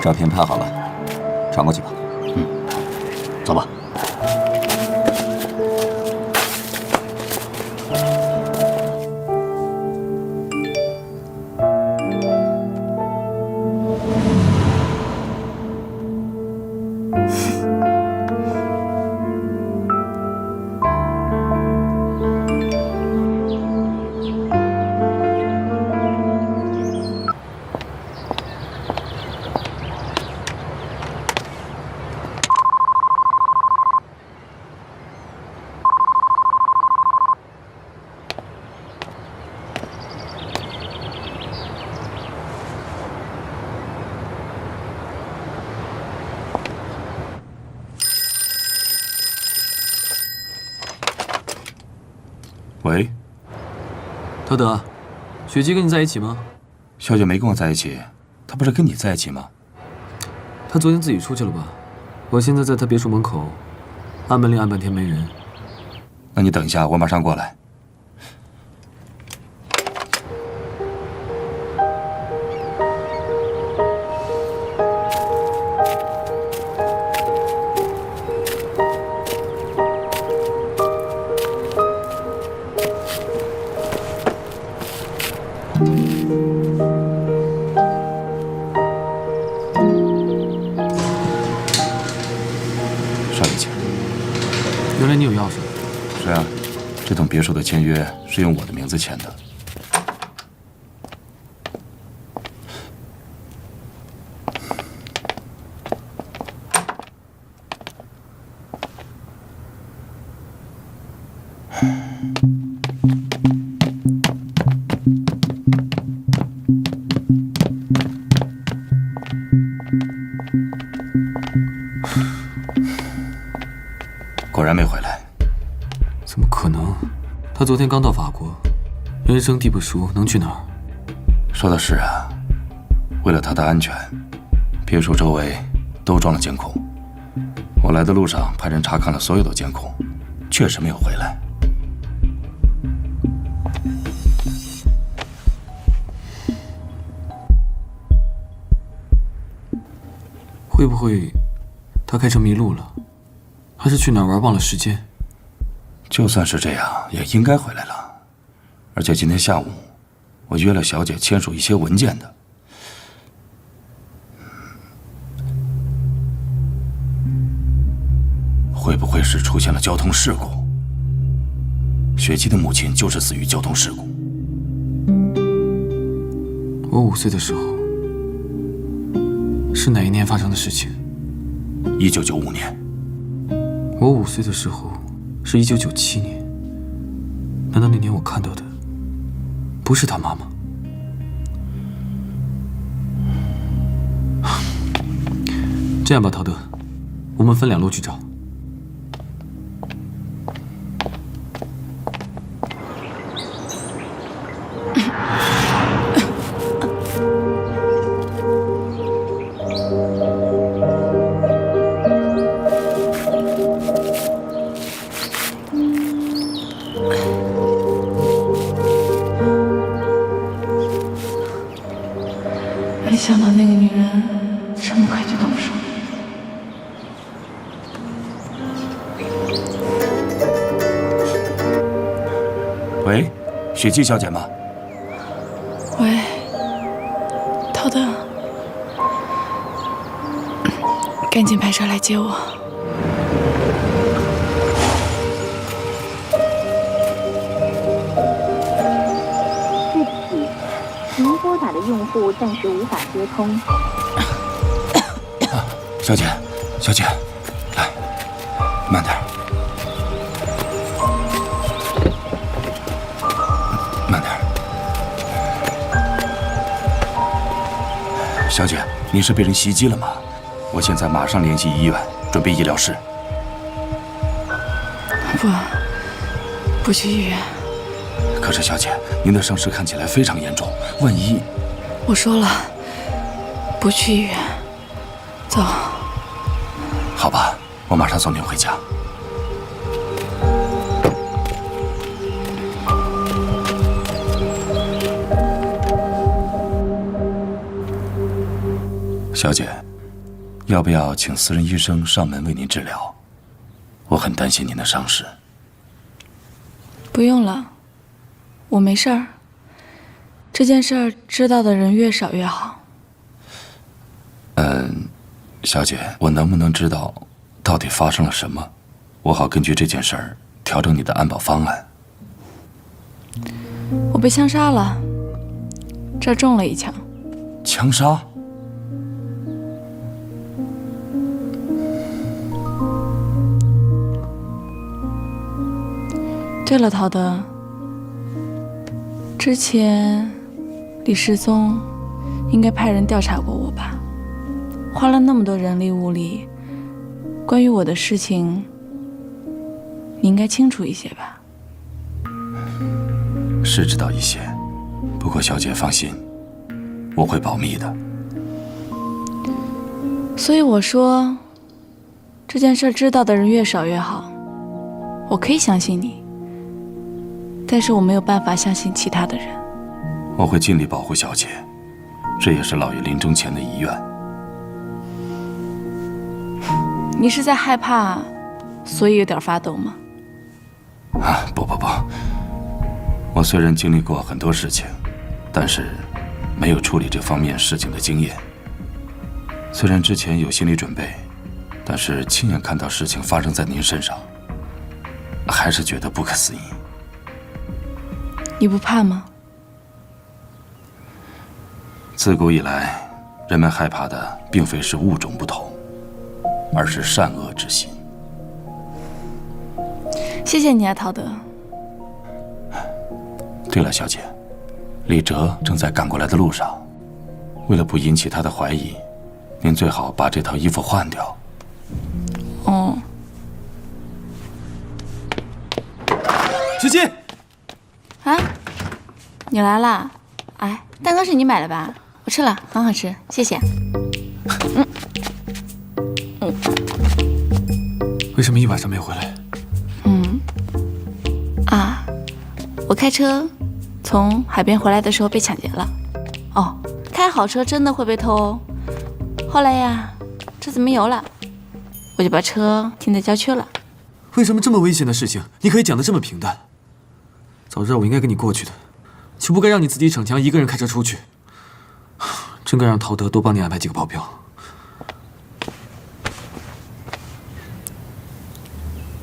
照片拍好了，传过去吧。走吧。喂，陶德，雪姬跟你在一起吗？小姐没跟我在一起，她不是跟你在一起吗？她昨天自己出去了吧？我现在在她别墅门口，按门铃按半天没人。那你等一下，我马上过来。少爷请。原来你有钥匙。是啊，这栋别墅的签约是用我的名字签的。果然没回来。怎么可能？他昨天刚到法国，人生地不熟，能去哪儿？说的是啊，为了他的安全，别墅周围都装了监控。我来的路上派人查看了所有的监控，确实没有回来。会不会他开车迷路了，还是去哪儿玩忘了时间？就算是这样，也应该回来了。而且今天下午，我约了小姐签署一些文件的。会不会是出现了交通事故？雪姬的母亲就是死于交通事故。我5岁的时候，是哪一年发生的事情1995年。我5岁的时候是1997年。难道那年我看到的不是他妈妈？这样吧，陶德，我们分2路去找。没想到那个女人这么快就动手。喂，雪姬小姐吗？喂，陶德，赶紧派车来接我。对不起，您拨打的用户暂时无法接通。小姐，小姐，来，慢点，慢点。小姐，您是被人袭击了吗？我现在马上联系医院，准备医疗室。不去医院。可是，小姐，您的伤势看起来非常严重，万一……我说了，不去医院。走。好吧，我马上送您回家。小姐，要不要请私人医生上门为您治疗？我很担心您的伤势。不用了，我没事儿。这件事儿知道的人越少越好。小姐，我能不能知道到底发生了什么？我好根据这件事儿调整你的安保方案。我被枪杀了，这儿中了一枪。枪杀？对了，陶德，之前李世宗应该派人调查过我吧？花了那么多人力物力，关于我的事情，你应该清楚一些吧？是知道一些，不过小姐放心，我会保密的。所以我说，这件事知道的人越少越好。我可以相信你，但是我没有办法相信其他的人。我会尽力保护小姐，这也是老爷临终前的遗愿。你是在害怕，所以有点发抖吗？不，我虽然经历过很多事情，但是没有处理这方面事情的经验。虽然之前有心理准备，但是亲眼看到事情发生在您身上，还是觉得不可思议。你不怕吗？自古以来，人们害怕的并非是物种不同，而是善恶之心。谢谢你啊，陶德。对了，小姐，李哲正在赶过来的路上，为了不引起他的怀疑，您最好把这套衣服换掉。哦。雪姬，啊，你来啦？哎，蛋糕是你买的吧？我吃了，很好吃，谢谢。为什么一晚上没回来？我开车从海边回来的时候被抢劫了。哦，开好车真的会被偷哦。后来呀，车子没油了，我就把车停在郊区了。为什么这么危险的事情，你可以讲得这么平淡？早知道我应该跟你过去的，就不该让你自己逞强，一个人开车出去。真该让陶德多帮你安排几个保镖。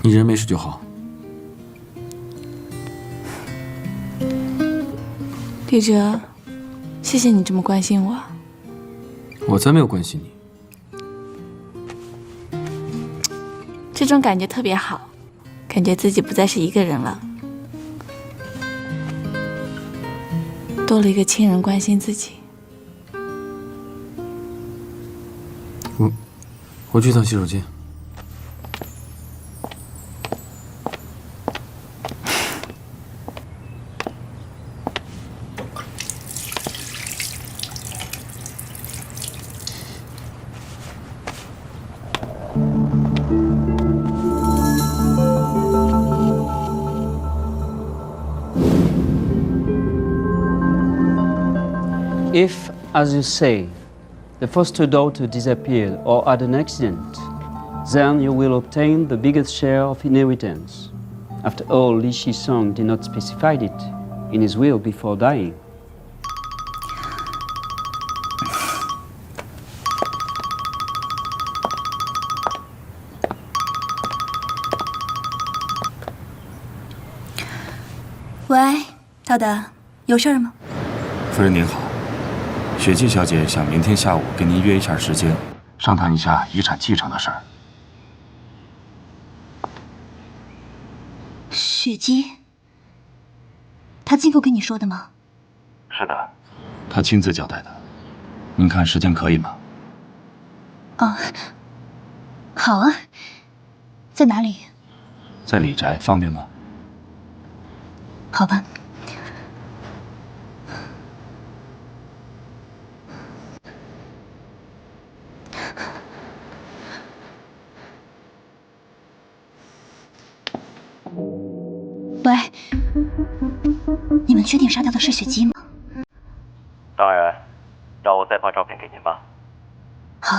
你人没事就好。李哲，谢谢你这么关心我。我才没有关心你。这种感觉特别好，感觉自己不再是一个人了，多了一个亲人关心自己。我去趟洗手间。If, as you say, the foster daughter disappeared or had an accident, then you will obtain the biggest share of inheritance. After all, Li Shizong did not specify it in his will before dying. 喂，陶德，有事儿吗？夫人您好，雪姬小姐想明天下午跟您约一下时间，商谈一下遗产继承的事儿。雪姬，她亲口跟你说的吗？是的，她亲自交代的。您看时间可以吗？哦，好啊。在哪里？在李宅，方便吗？好吧。喂，你们确定杀掉的是雪姬吗？当然，让我再发照片给您吧。好，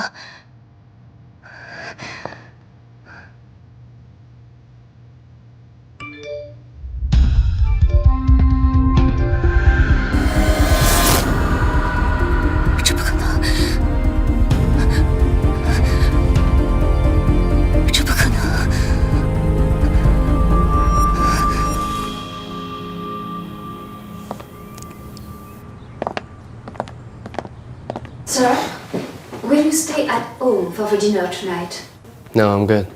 for dinner tonight? No, I'm good.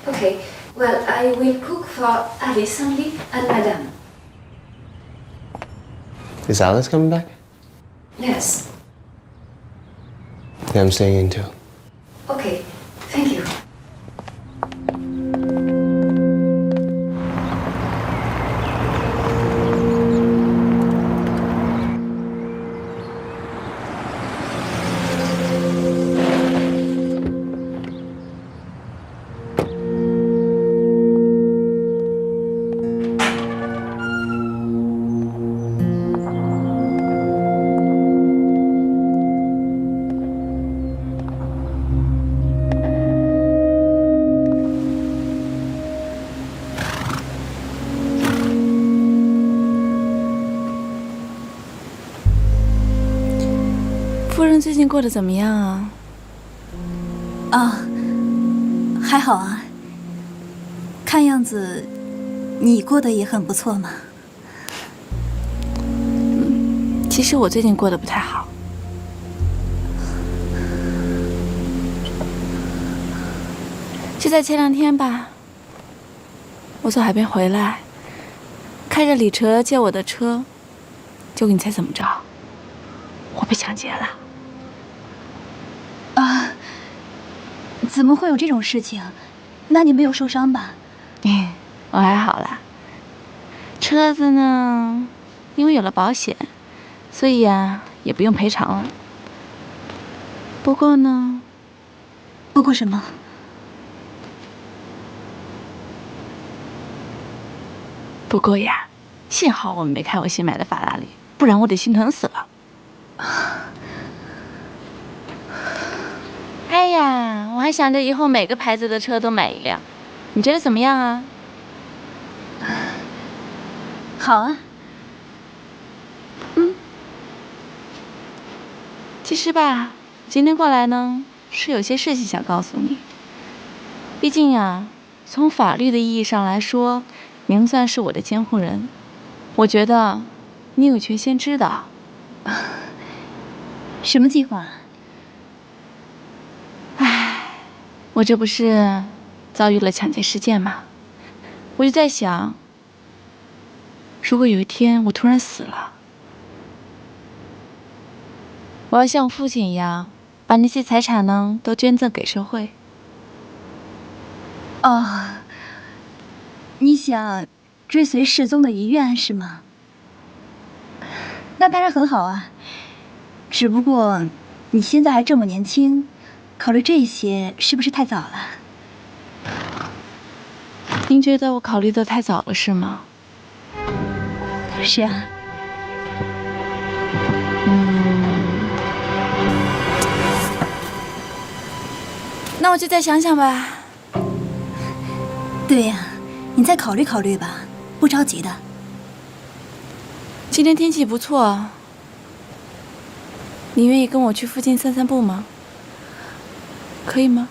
Okay. Well, I will cook for Alice only and Madame. Is Alice coming back? Yes. Yeah, I'm staying in too. Okay. Thank you. 夫人最近过得怎么样啊？啊，还好啊。看样子，你过得也很不错嘛。其实我最近过得不太好。就在前2天吧，我从海边回来，开着李哲借我的车，结果你猜怎么着？我被抢劫了。啊，怎么会有这种事情？那你没有受伤吧？我还好啦。车子呢，因为有了保险，所以呀，也不用赔偿了。不过呢，不过什么？不过呀，幸好我们没开我新买的法拉利，不然我得心疼死了。哎呀，我还想着以后每个牌子的车都买一辆，你觉得怎么样啊？好啊。其实吧，今天过来呢，是有些事情想告诉你。毕竟呀，从法律的意义上来说，您算是我的监护人，我觉得你有权先知道。什么计划？我这不是遭遇了抢劫事件吗？我就在想，如果有一天我突然死了，我要像我父亲一样，把那些财产呢都捐赠给社会。哦，你想追随失踪的遗愿是吗？那当然很好啊，只不过你现在还这么年轻，考虑这些是不是太早了？您觉得我考虑的太早了是吗？是啊。那我就再想想吧。对呀，你再考虑考虑吧，不着急的。今天天气不错，你愿意跟我去附近散散步吗？可以吗？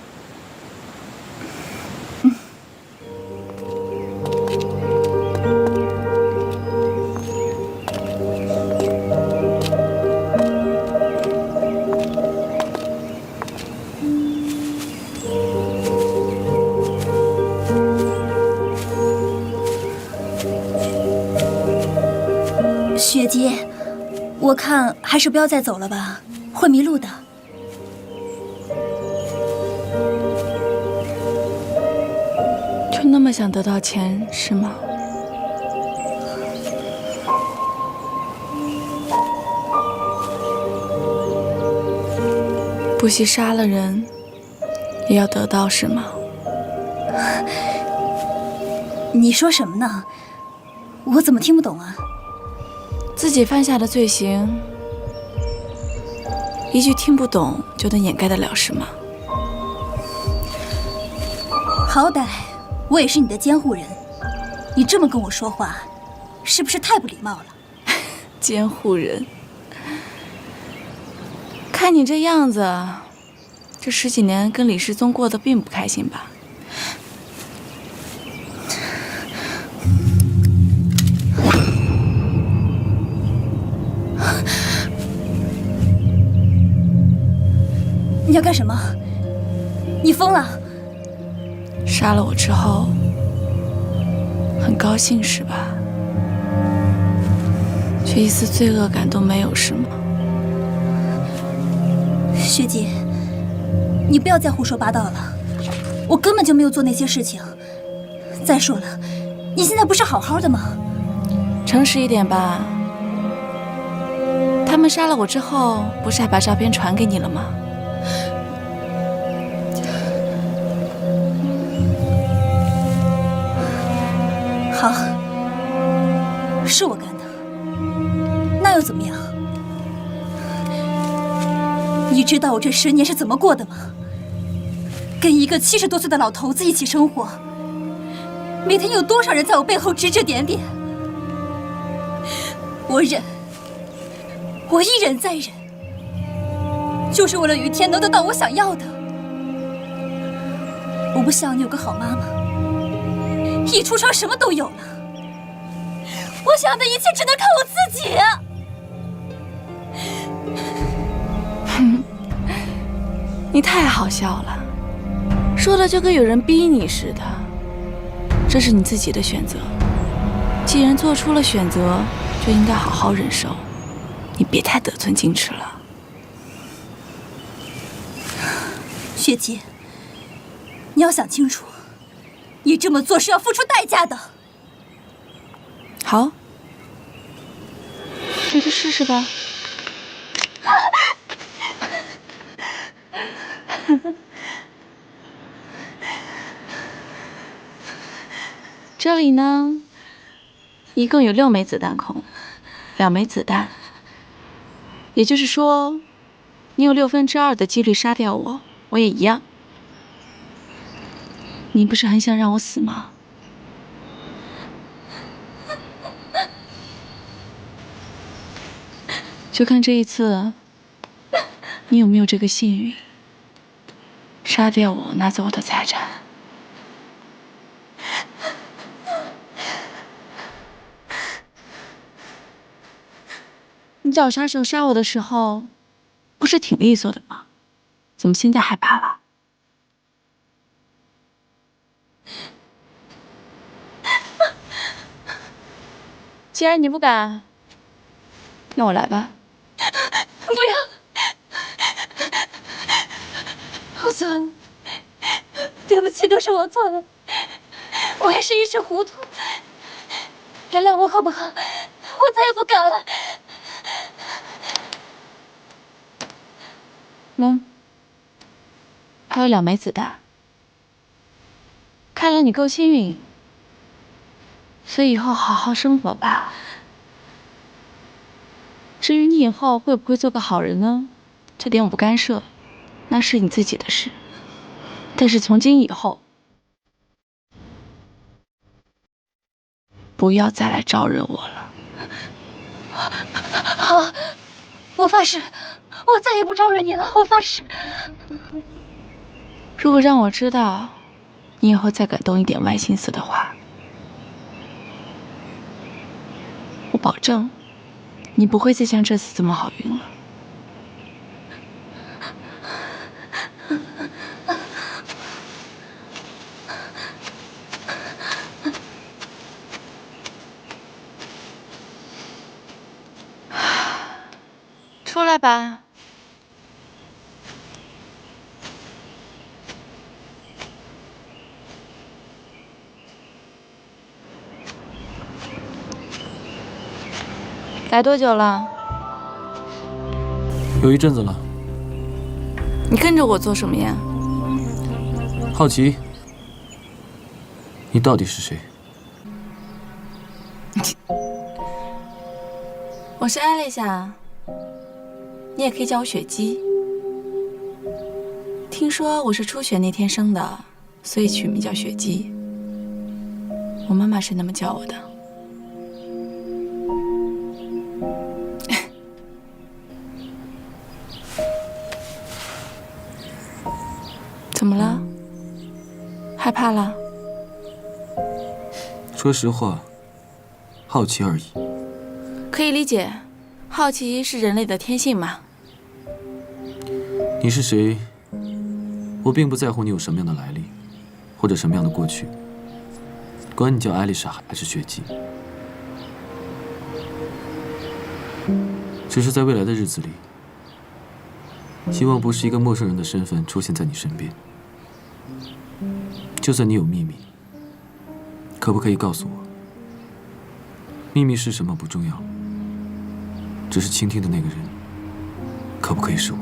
雪姬，我看还是不要再走了吧，会迷路的。就那么想得到钱是吗？不惜杀了人，也要得到是吗？你说什么呢？我怎么听不懂啊？自己犯下的罪行，一句听不懂就能掩盖得了是吗？好歹我也是你的监护人，你这么跟我说话，是不是太不礼貌了？监护人，看你这样子，这10几年跟李世宗过得并不开心吧？你要干什么？你疯了？杀了我之后，很高兴是吧？却一丝罪恶感都没有是吗？学姐，你不要再胡说八道了，我根本就没有做那些事情。再说了，你现在不是好好的吗？诚实一点吧。他们杀了我之后，不是还把照片传给你了吗？好，是我干的，那又怎么样？你知道我这10年是怎么过的吗？跟一个70多岁的老头子一起生活，每天有多少人在我背后指指点点？我忍，我一忍再忍，就是为了有一天能得到我想要的。我不像你有个好妈妈，一出生什么都有了。我想要的一切只能靠我自己啊！你太好笑了，说的就跟有人逼你似的。这是你自己的选择，既然做出了选择，就应该好好忍受。你别太得寸进尺了。雪姬，你要想清楚，你这么做是要付出代价的。好，那就试试吧。这里呢，一共有6枚子弹孔，2枚子弹，也就是说，你有2/6的几率杀掉我，我也一样。你不是很想让我死吗？就看这一次，你有没有这个幸运，杀掉我，拿走我的财产。你找杀手杀我的时候，不是挺利索的吗？怎么现在害怕了？既然你不敢，那我来吧。不要，我错了，对不起，都是我错了，我也是一时糊涂，原谅我好不好？我再也不敢了。还有2枚子弹，看来你够幸运，所以以后好好生活吧。至于你以后会不会做个好人呢？这点我不干涉，那是你自己的事。但是从今以后，不要再来招惹我了。好，我发誓，我再也不招惹你了，我发誓。如果让我知道你以后再敢动一点歪心思的话，我保证你不会再像这次这么好运了。出来吧。来多久了？有一阵子了。你跟着我做什么呀？好奇，你到底是谁？我是艾丽莎，你也可以叫我雪姬。听说我是初雪那天生的，所以取名叫雪姬。我妈妈是那么叫我的。怎么了？害怕了？说实话，好奇而已。可以理解，好奇是人类的天性嘛。你是谁？我并不在乎你有什么样的来历，或者什么样的过去。管你叫艾丽莎还是雪姬，只是在未来的日子里，希望不是一个陌生人的身份出现在你身边。就算你有秘密，可不可以告诉我？秘密是什么不重要，只是倾听的那个人，可不可以是我？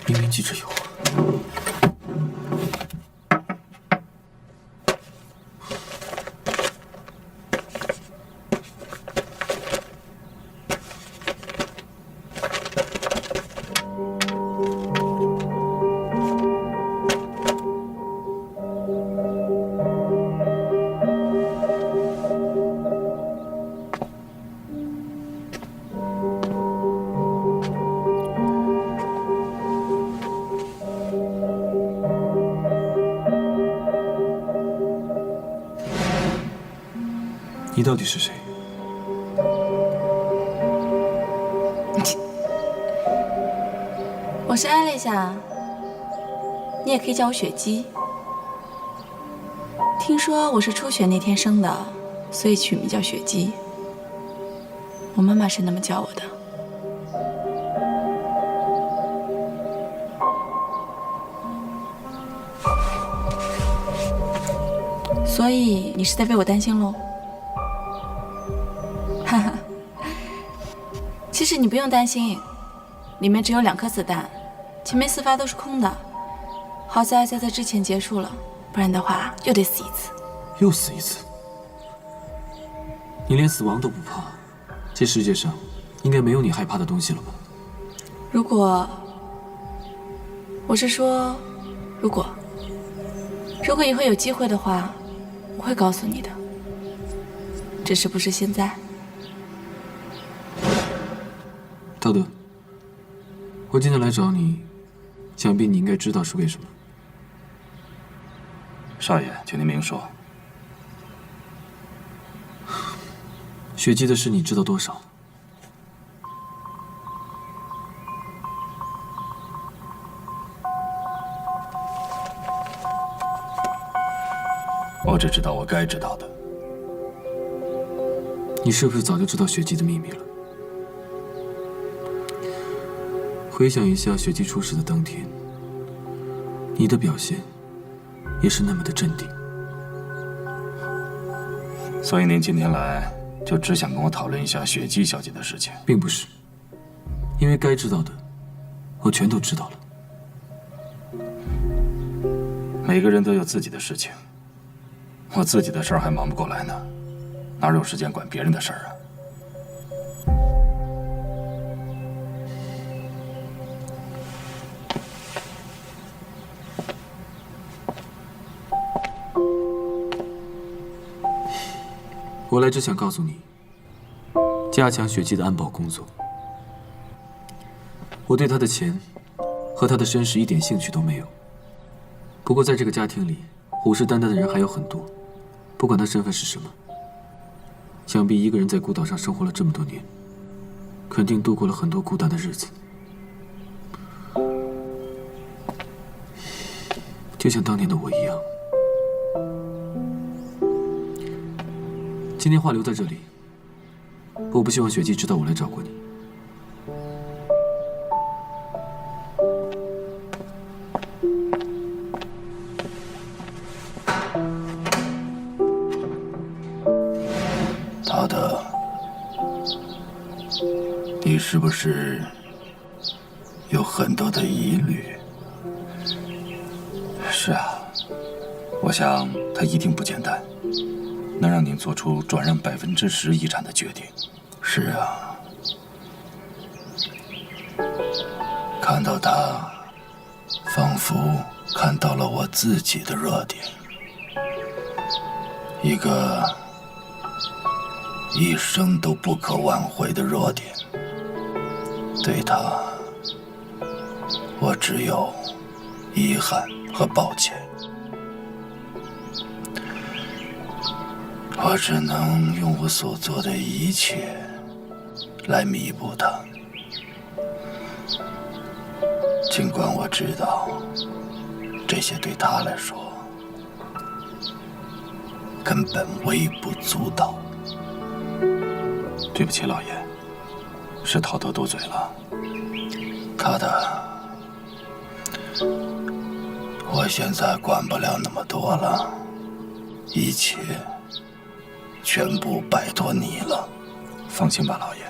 明明记着有。你到底是谁？我是艾丽莎，你也可以叫我雪姬。听说我是初雪那天生的，所以取名叫雪姬。我妈妈是那么叫我的。所以你是在为我担心喽？哈哈，其实你不用担心，里面只有2颗子弹，前面4发都是空的。好在在之前结束了，不然的话又得死一次。又死一次？你连死亡都不怕，这世界上应该没有你害怕的东西了吧？如果以后有机会的话，我会告诉你的，只是不是现在。道德，我今天来找你，想必你应该知道是为什么。少爷，请您明说。雪姬的事你知道多少？我只知道我该知道的。你是不是早就知道雪姬的秘密了？回想一下雪姬出事的当天，你的表现也是那么的镇定。所以您今天来就只想跟我讨论一下雪姬小姐的事情？并不是，因为该知道的我全都知道了。每个人都有自己的事情，我自己的事儿还忙不过来呢，哪有时间管别人的事儿啊？我来只想告诉你，加强雪姬的安保工作。我对她的钱和她的身世一点兴趣都没有。不过在这个家庭里，虎视眈眈的人还有很多，不管他身份是什么。想必一个人在孤岛上生活了这么多年，肯定度过了很多孤单的日子。就像当年的我一样。今天话留在这里，我不希望雪姬知道我来找过你。陶德，你是不是有很多的疑虑？是啊，我想他一定不简单，能让您做出转让10%遗产的决定。是啊，看到他，仿佛看到了我自己的弱点，一个一生都不可挽回的弱点。对他，我只有遗憾和抱歉。我只能用我所做的一切来弥补他。尽管我知道，这些对他来说根本微不足道。对不起，老爷，是陶德多嘴了。他的，我现在管不了那么多了，一切全部拜托你了。放心吧，老爷。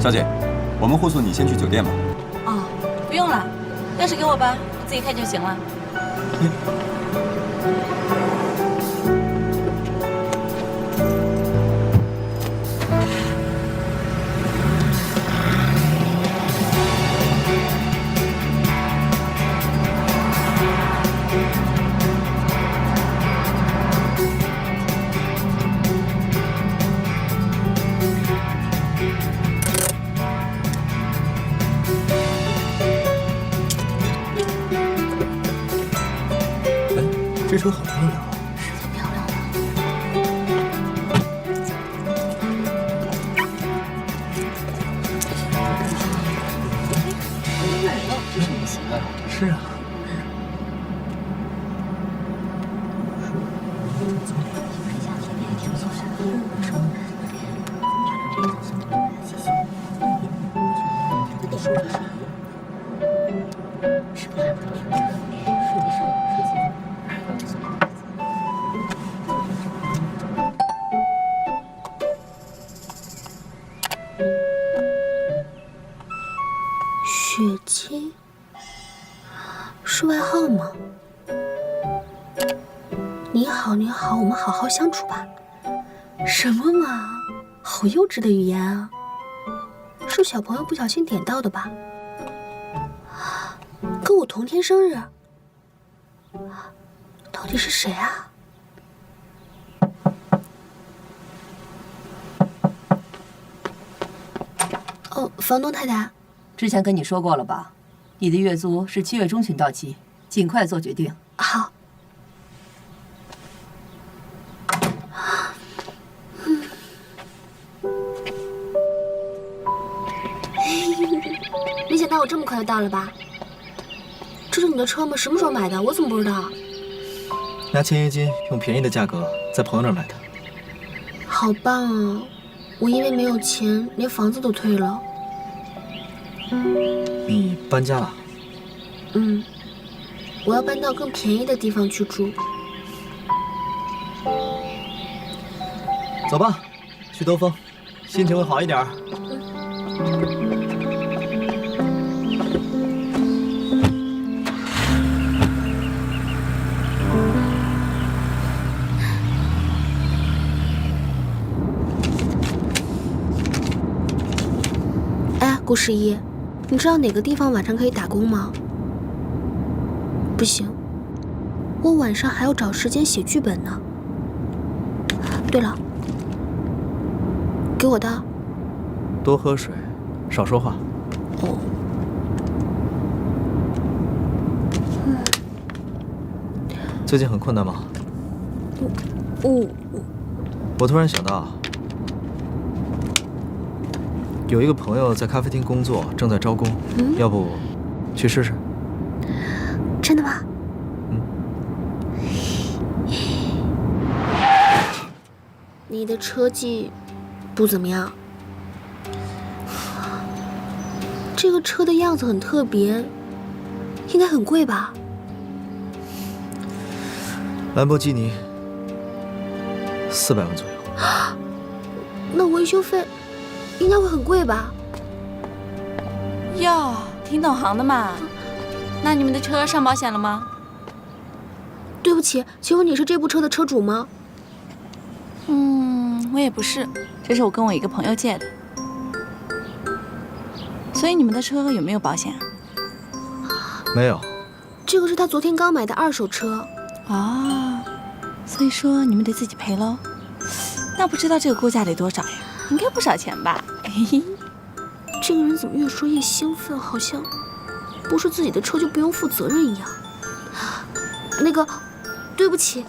小姐，我们护送你先去酒店吧。哦，不用了，钥匙给我吧，我自己开就行了。这车好漂亮啊！是挺漂亮的。是啊。雪姬，是外号吗？你好，你好，我们好好相处吧。什么嘛，好幼稚的语言啊！是小朋友不小心点到的吧？跟我同天生日，到底是谁啊？哦，房东太太。之前跟你说过了吧，你的月租是7月中旬到期，尽快做决定。好。没想到我这么快就到了吧？这是你的车吗？什么时候买的？我怎么不知道？拿签约金，用便宜的价格在朋友那儿买的。好棒啊！我因为没有钱，连房子都退了。你搬家了？嗯，我要搬到更便宜的地方去住。走吧，去兜风，心情会好一点。顾十一，你知道哪个地方晚上可以打工吗？不行，我晚上还要找时间写剧本呢。对了，给我的。多喝水，少说话。哦。最近很困难吗？我突然想到，有一个朋友在咖啡厅工作，正在招工，要不去试试？真的吗？你的车技不怎么样。这个车的样子很特别，应该很贵吧？兰博基尼，400万左右。那维修费应该会很贵吧？哟，挺懂行的嘛。那你们的车上保险了吗？对不起，请问你是这部车的车主吗？我也不是，这是我跟我一个朋友借的。所以你们的车有没有保险啊？没有。这个是他昨天刚买的2手车。哦，所以说你们得自己赔喽。那不知道这个估价得多少呀？应该不少钱吧？嘿嘿。这个人怎么越说越兴奋，好像不是自己的车就不用负责任一样。那个，对不起，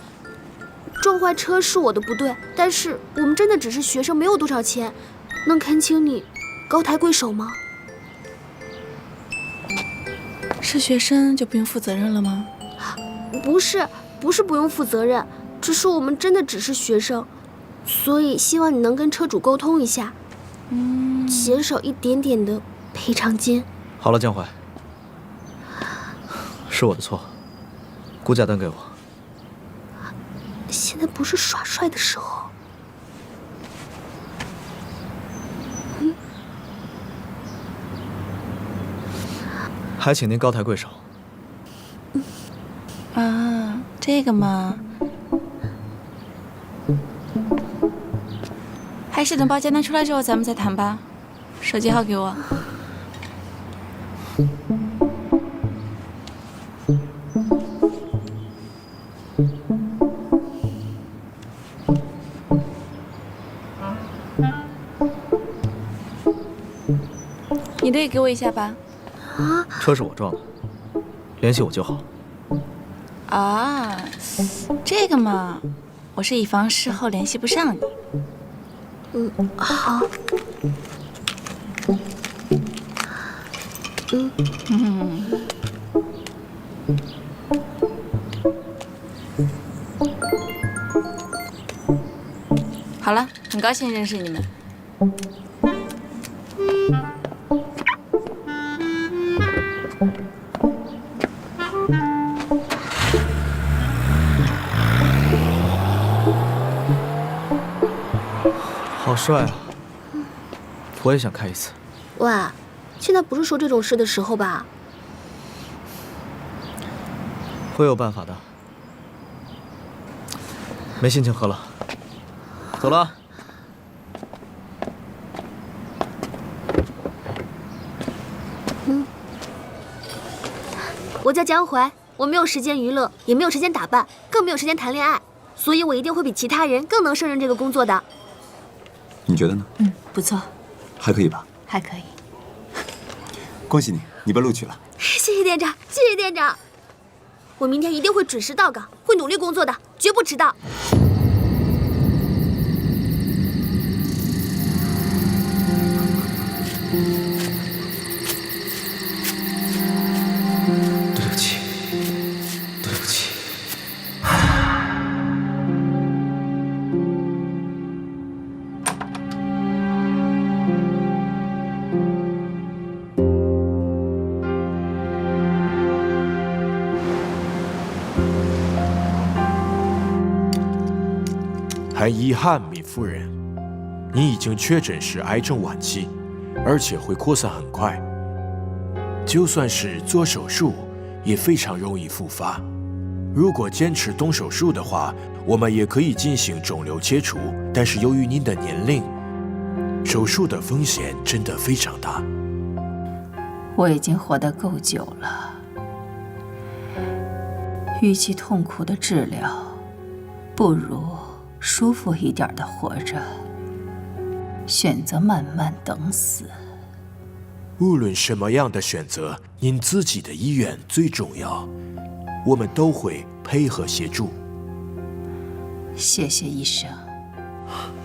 撞坏车是我的不对，但是我们真的只是学生，没有多少钱，能恳请你高抬贵手吗？是学生就不用负责任了吗？不是不用负责任，只是我们真的只是学生，所以希望你能跟车主沟通一下，减少一点点的赔偿金。好了，江淮，是我的错，估价单给我。现在不是耍帅的时候。还请您高抬贵手。啊，这个嘛，还是等报价单出来之后咱们再谈吧。手机号给我。你的也给我一下吧。啊，车是我撞的，联系我就好。啊，这个嘛，我是以防事后联系不上你。好。好了，很高兴认识你们。好帅啊！我也想开一次。喂，现在不是说这种事的时候吧？会有办法的。没心情喝了，走了。我叫江淮，我没有时间娱乐，也没有时间打扮，更没有时间谈恋爱，所以我一定会比其他人更能胜任这个工作的。你觉得呢？不错，还可以吧？还可以。恭喜你，你被录取了。谢谢店长，谢谢店长。我明天一定会准时到岗，会努力工作的，绝不迟到。对不起，对不起。很遗憾，米夫人，你已经确诊是癌症晚期，而且会扩散很快。就算是做手术，也非常容易复发。如果坚持动手术的话，我们也可以进行肿瘤切除，但是由于您的年龄，手术的风险真的非常大。我已经活得够久了，与其痛苦的治疗，不如舒服一点的活着，选择慢慢等死。无论什么样的选择，您自己的意愿最重要，我们都会配合协助。谢谢医生。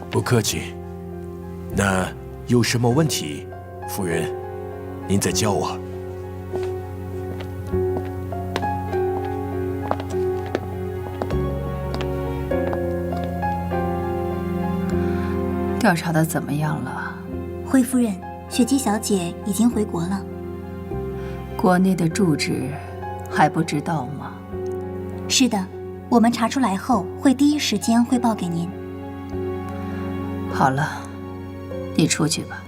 不客气。那有什么问题，夫人，您再叫我。调查的怎么样了？惠夫人，雪姬小姐已经回国了。国内的住址还不知道吗？是的，我们查出来后会第一时间汇报给您。好了，你出去吧。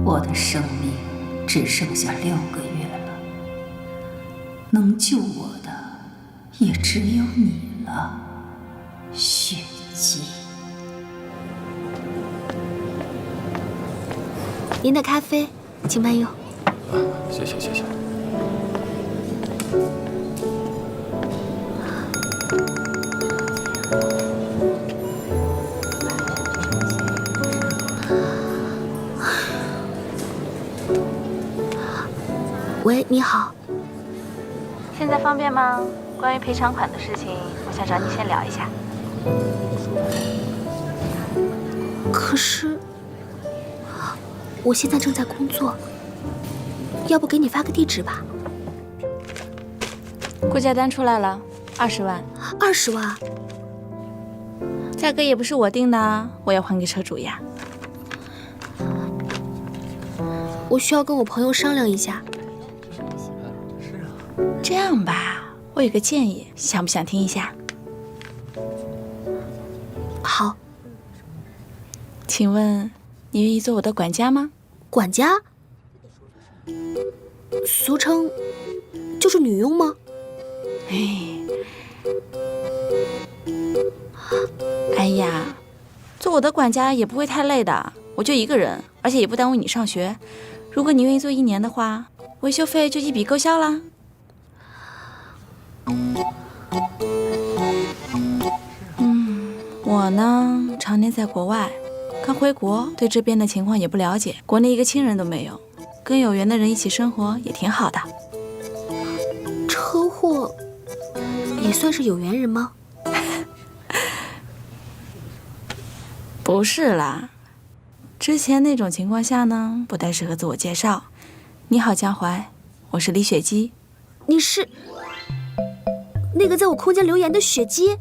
我的生命只剩下6个月了，能救我的也只有你了，雪姬。您的咖啡，请慢用。谢谢谢谢。喂，你好。现在方便吗？关于赔偿款的事情，我想找你先聊一下。可是，我现在正在工作，要不给你发个地址吧？估价单出来了，20万。20万？价格也不是我定的，我要还给车主呀。我需要跟我朋友商量一下。这样吧，我有个建议，想不想听一下？好。请问你愿意做我的管家吗？管家？俗称就是女佣吗？哎呀，做我的管家也不会太累的，我就一个人，而且也不耽误你上学。如果你愿意做1年的话，维修费就一笔勾销啦。我呢，常年在国外，刚回国，对这边的情况也不了解，国内一个亲人都没有，跟有缘的人一起生活也挺好的。车祸也算是有缘人吗？不是啦，之前那种情况下呢，不太适合自我介绍。你好，江淮，我是李雪姬。你是那个在我空间留言的雪姬？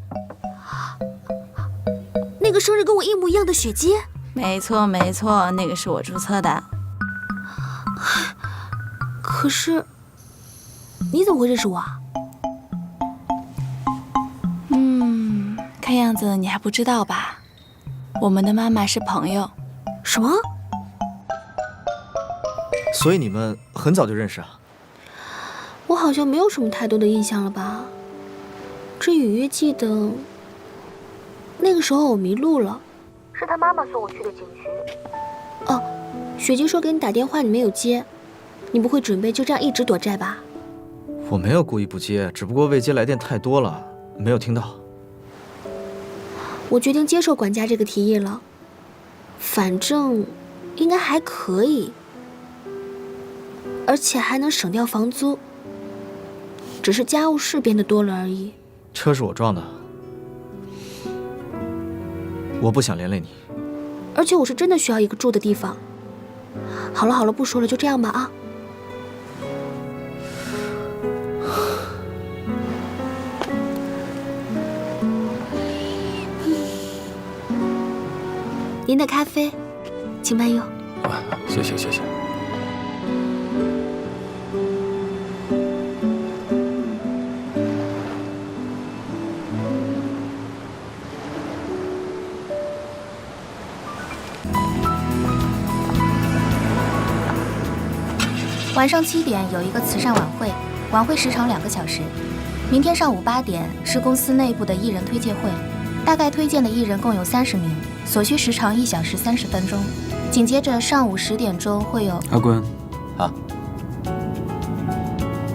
那个生日跟我一模一样的雪姬？没错没错，那个是我注册的。可是你怎么会认识我啊？看样子你还不知道吧？我们的妈妈是朋友。什么？所以你们很早就认识啊？我好像没有什么太多的印象了吧？只隐约记得那个时候我迷路了，是他妈妈送我去的景区。哦，雪姬说给你打电话，你没有接，你不会准备就这样一直躲债吧？我没有故意不接，只不过未接来电太多了，没有听到。我决定接受管家这个提议了，反正应该还可以，而且还能省掉房租，只是家务事变得多了而已。车是我撞的，我不想连累你。而且我是真的需要一个住的地方。好了好了，不说了，就这样吧啊。您的咖啡，请慢用。谢谢谢谢。晚上7点有一个慈善晚会，晚会时长2个小时。明天上午8点是公司内部的艺人推介会，大概推荐的艺人共有30名，所需时长1小时30分钟。紧接着上午10点钟会有。阿关，啊，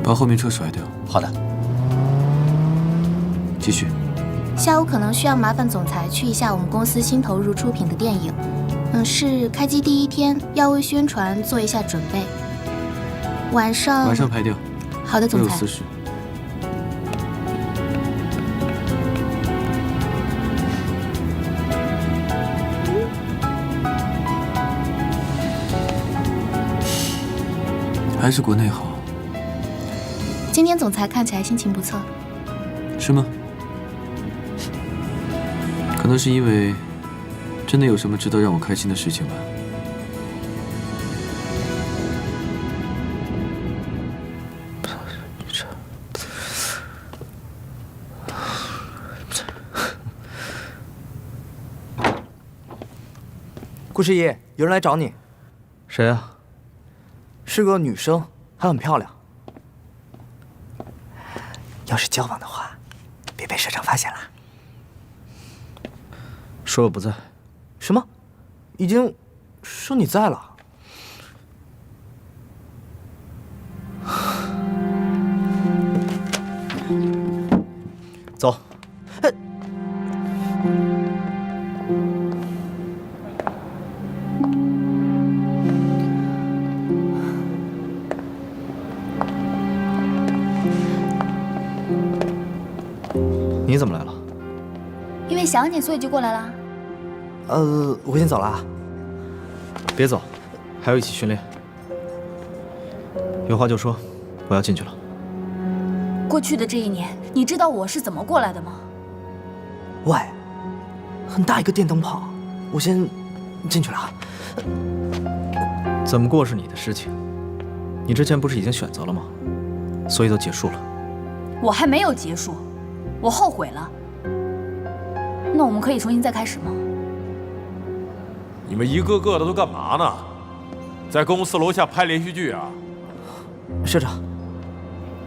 把后面车甩掉。好的。继续。下午可能需要麻烦总裁去一下我们公司新投入出品的电影，是开机第1天，要为宣传做一下准备。晚上排掉。好的，总裁。没有私事。还是国内好。今天总裁看起来心情不错。是吗？可能是因为真的有什么值得让我开心的事情吧。顾十一，有人来找你。谁啊？是个女生，还很漂亮。要是交往的话，别被社长发现了。说我不在。什么？已经说你在了。走。你怎么来了？因为想你，所以就过来了。我先走了啊。别走，还要一起训练。有话就说，我要进去了。过去的这1年，你知道我是怎么过来的吗？喂，很大一个电灯泡，我先进去了啊。怎么过是你的事情，你之前不是已经选择了吗？所以都结束了。我还没有结束。我后悔了，那我们可以重新再开始吗？你们一个个的都干嘛呢？在公司楼下拍连续剧啊？社长，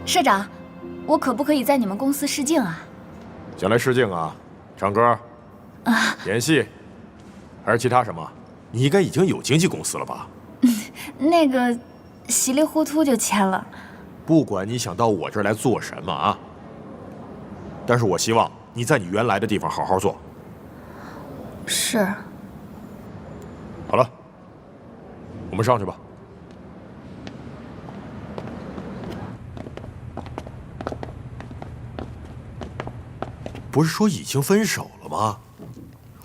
社长，我可不可以在你们公司试镜啊？想来试镜啊？唱歌？演戏？还是其他什么？你应该已经有经纪公司了吧？那个，稀里糊涂就签了。不管你想到我这儿来做什么啊！但是我希望你在你原来的地方好好做。是。好了，我们上去吧。不是说已经分手了吗？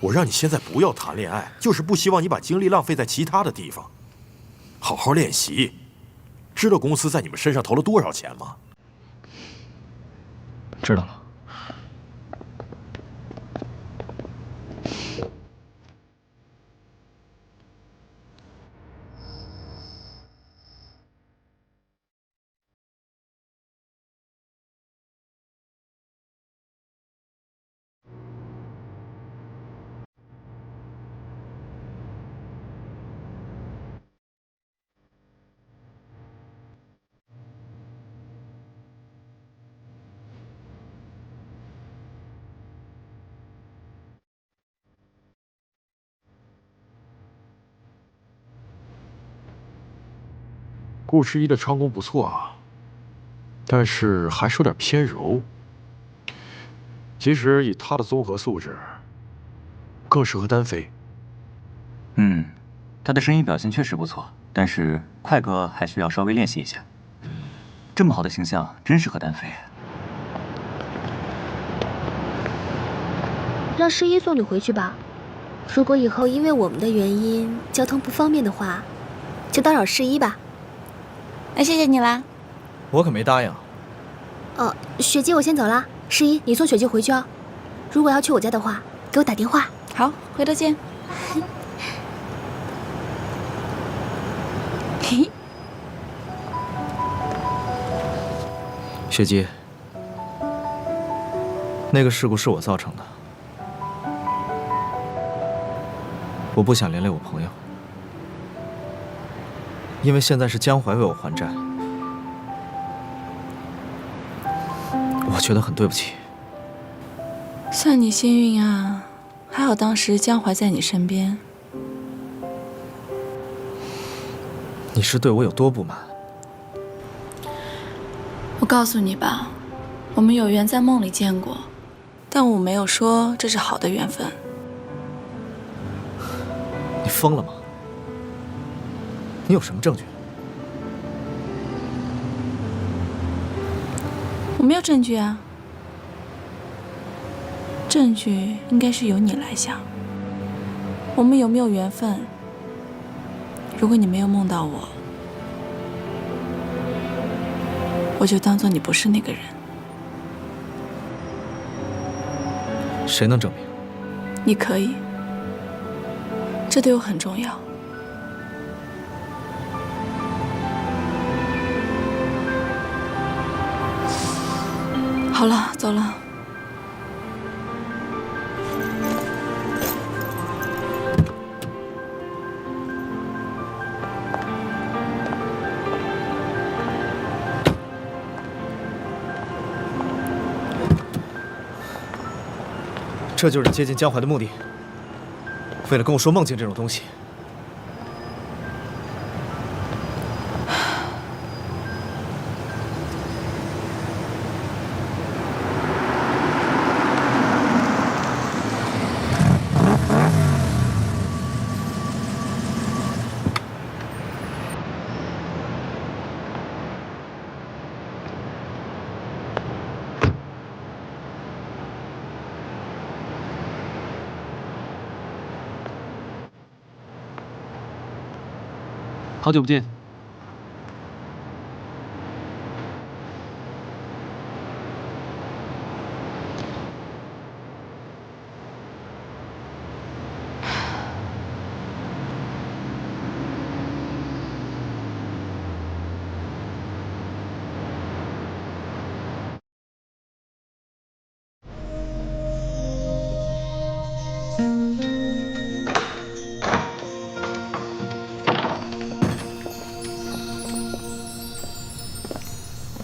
我让你现在不要谈恋爱，就是不希望你把精力浪费在其他的地方。好好练习。知道公司在你们身上投了多少钱吗？知道了。顾十一的唱功不错啊，但是还是有点偏柔。其实以他的综合素质，更适合单飞。他的声音表现确实不错，但是快歌还需要稍微练习一下。这么好的形象，真适合单飞。让十一送你回去吧。如果以后因为我们的原因交通不方便的话，就打扰十一吧。那谢谢你啦。我可没答应。雪姬，我先走了。十一，你送雪姬回去哦。如果要去我家的话，给我打电话。好，回头见。雪姬，那个事故是我造成的，我不想连累我朋友，因为现在是江淮为我还债，我觉得很对不起。算你幸运啊，还好当时江淮在你身边。你是对我有多不满？我告诉你吧，我们有缘在梦里见过，但我没有说这是好的缘分。你疯了吗？你有什么证据？我没有证据啊，证据应该是由你来想。我们有没有缘分？如果你没有梦到我，我就当做你不是那个人。谁能证明？你可以，这对我很重要。好了，走了。这就是你接近江淮的目的？为了跟我说梦境这种东西？好久不见。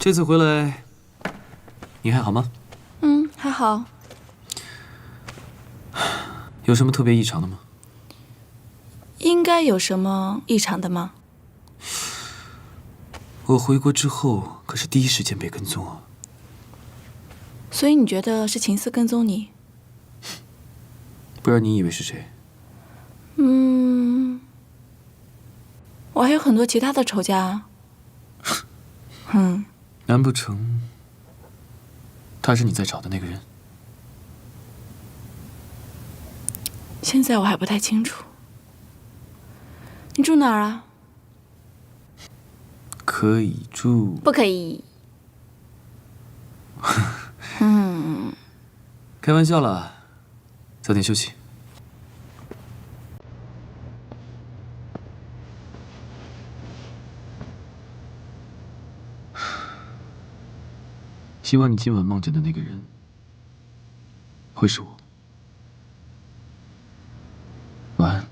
这次回来，你还好吗？还好。有什么特别异常的吗？应该有什么异常的吗？我回国之后可是第一时间被跟踪啊。所以你觉得是秦四跟踪你？不然你以为是谁？我还有很多其他的仇家啊。难不成他是你在找的那个人？现在我还不太清楚。你住哪儿啊？可以住。不可以。开玩笑啦，早点休息。希望你今晚梦见的那个人会是我。晚安。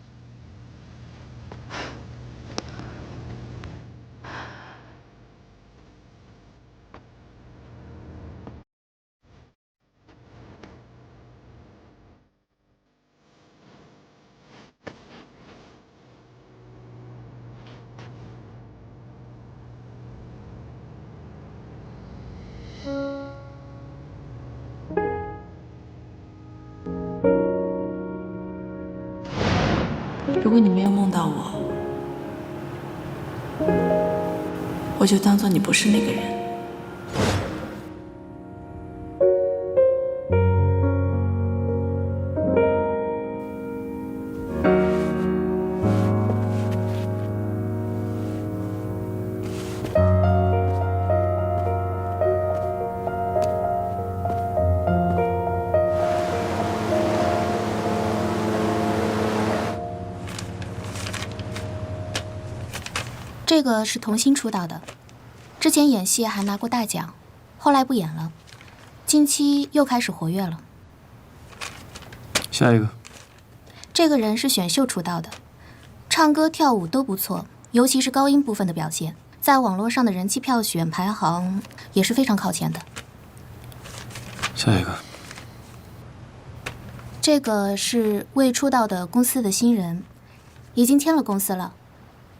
如果你没有梦到我，我就当做你不是那个人。这个是童星出道的，之前演戏还拿过大奖，后来不演了，近期又开始活跃了。下一个。这个人是选秀出道的，唱歌跳舞都不错，尤其是高音部分的表现，在网络上的人气票选排行也是非常靠前的。下一个。这个是未出道的公司的新人，已经签了公司了。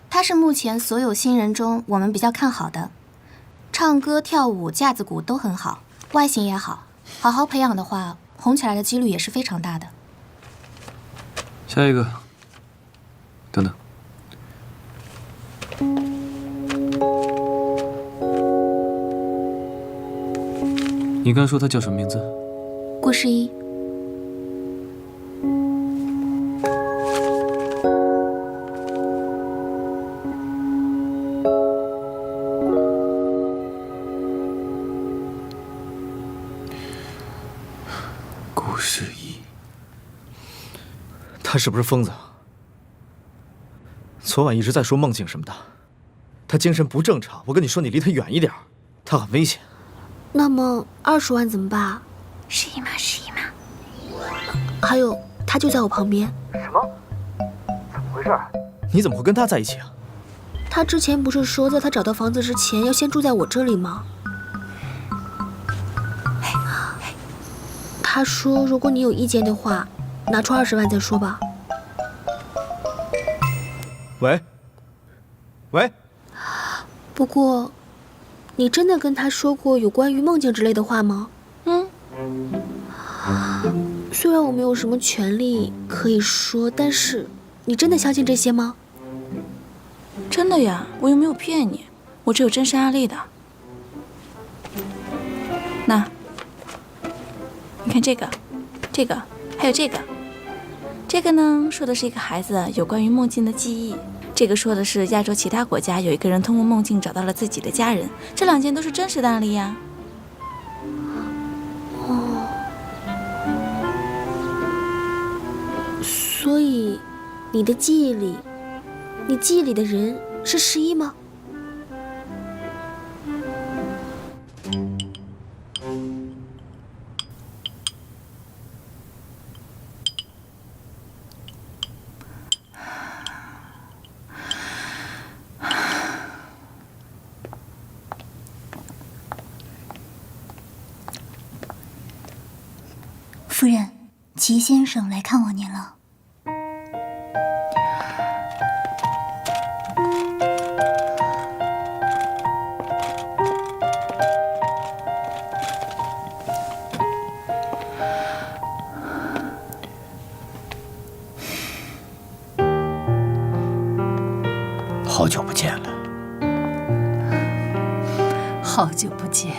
他是目前所有新人中我们比较看好的，唱歌、跳舞、架子鼓都很好，外形也好，好好培养的话，红起来的几率也是非常大的。下一个，等等。你刚说他叫什么名字？顾世一。顾世一，他是不是疯子？昨晚一直在说梦境什么的，他精神不正常。我跟你说，你离他远一点，他很危险。那么20万怎么办？世一嘛，世一嘛。还有，他就在我旁边。什么？怎么回事？你怎么会跟他在一起啊？他之前不是说，在他找到房子之前要先住在我这里吗？他说，如果你有意见的话，拿出20万再说吧。喂，喂。不过，你真的跟他说过有关于梦境之类的话吗？虽然我没有什么权利可以说，但是你真的相信这些吗？真的呀，我又没有骗你，我只有真实案例的。那，你看这个，这个，还有这个。这个呢，说的是一个孩子有关于梦境的记忆。这个说的是亚洲其他国家有一个人通过梦境找到了自己的家人，这2件都是真实的案例呀。所以，你的记忆里，你记忆里的人是世一吗？夫人，齐先生来看望您了。好久不见了。好久不见。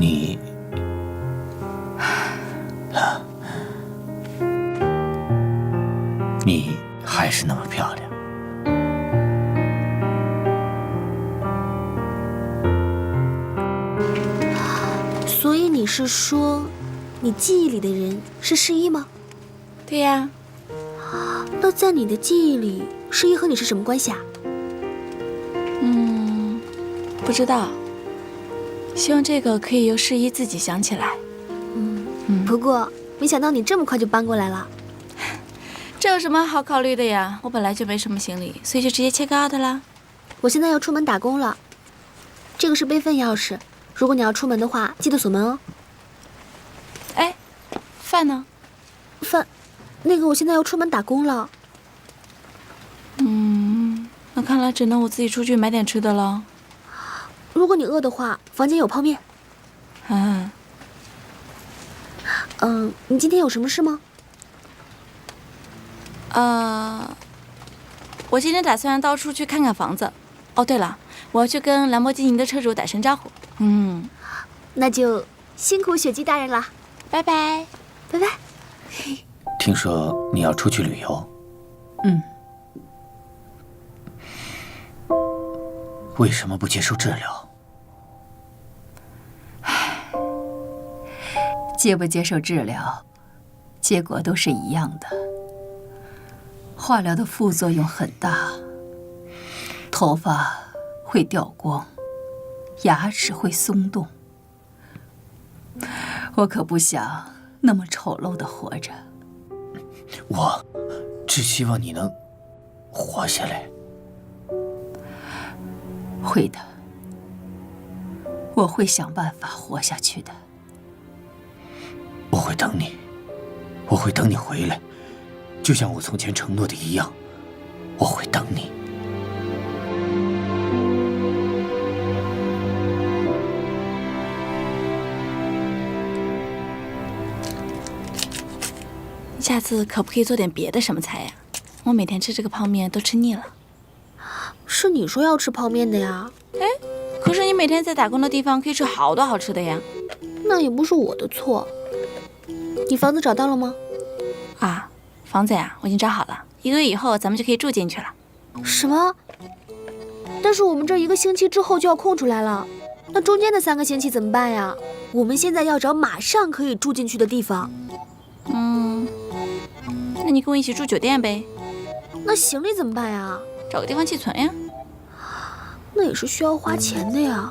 你，你还是那么漂亮。所以你是说，你记忆里的人是世一吗？对呀。那在你的记忆里，世一和你是什么关系啊？不知道。希望这个可以由世一自己想起来。不过没想到你这么快就搬过来了。这有什么好考虑的呀？我本来就没什么行李，所以就直接check out啦。我现在要出门打工了，这个是备份钥匙，如果你要出门的话，记得锁门哦。哎，饭呢？饭，那个我现在要出门打工了。那看来只能我自己出去买点吃的了。如果你饿的话，房间有泡面。你今天有什么事吗？我今天打算到处去看看房子。哦，对了，我要去跟兰博基尼的车主打声招呼。那就辛苦雪姬大人了，拜拜，拜拜。听说你要出去旅游？为什么不接受治疗？接不接受治疗，结果都是一样的。化疗的副作用很大，头发会掉光，牙齿会松动。我可不想那么丑陋的活着。我只希望你能活下来。会的，我会想办法活下去的。会等你，我会等你回来，就像我从前承诺的一样，我会等你。下次可不可以做点别的什么菜呀？我每天吃这个泡面都吃腻了。是你说要吃泡面的呀？哎，可是你每天在打工的地方可以吃好多好吃的呀。那也不是我的错。你房子找到了吗？啊，房子呀，我已经找好了，1个月以后咱们就可以住进去了。什么？但是我们这1个星期之后就要空出来了，那中间的3个星期怎么办呀？我们现在要找马上可以住进去的地方。那你跟我一起住酒店呗。那行李怎么办呀？找个地方寄存呀。那也是需要花钱的呀。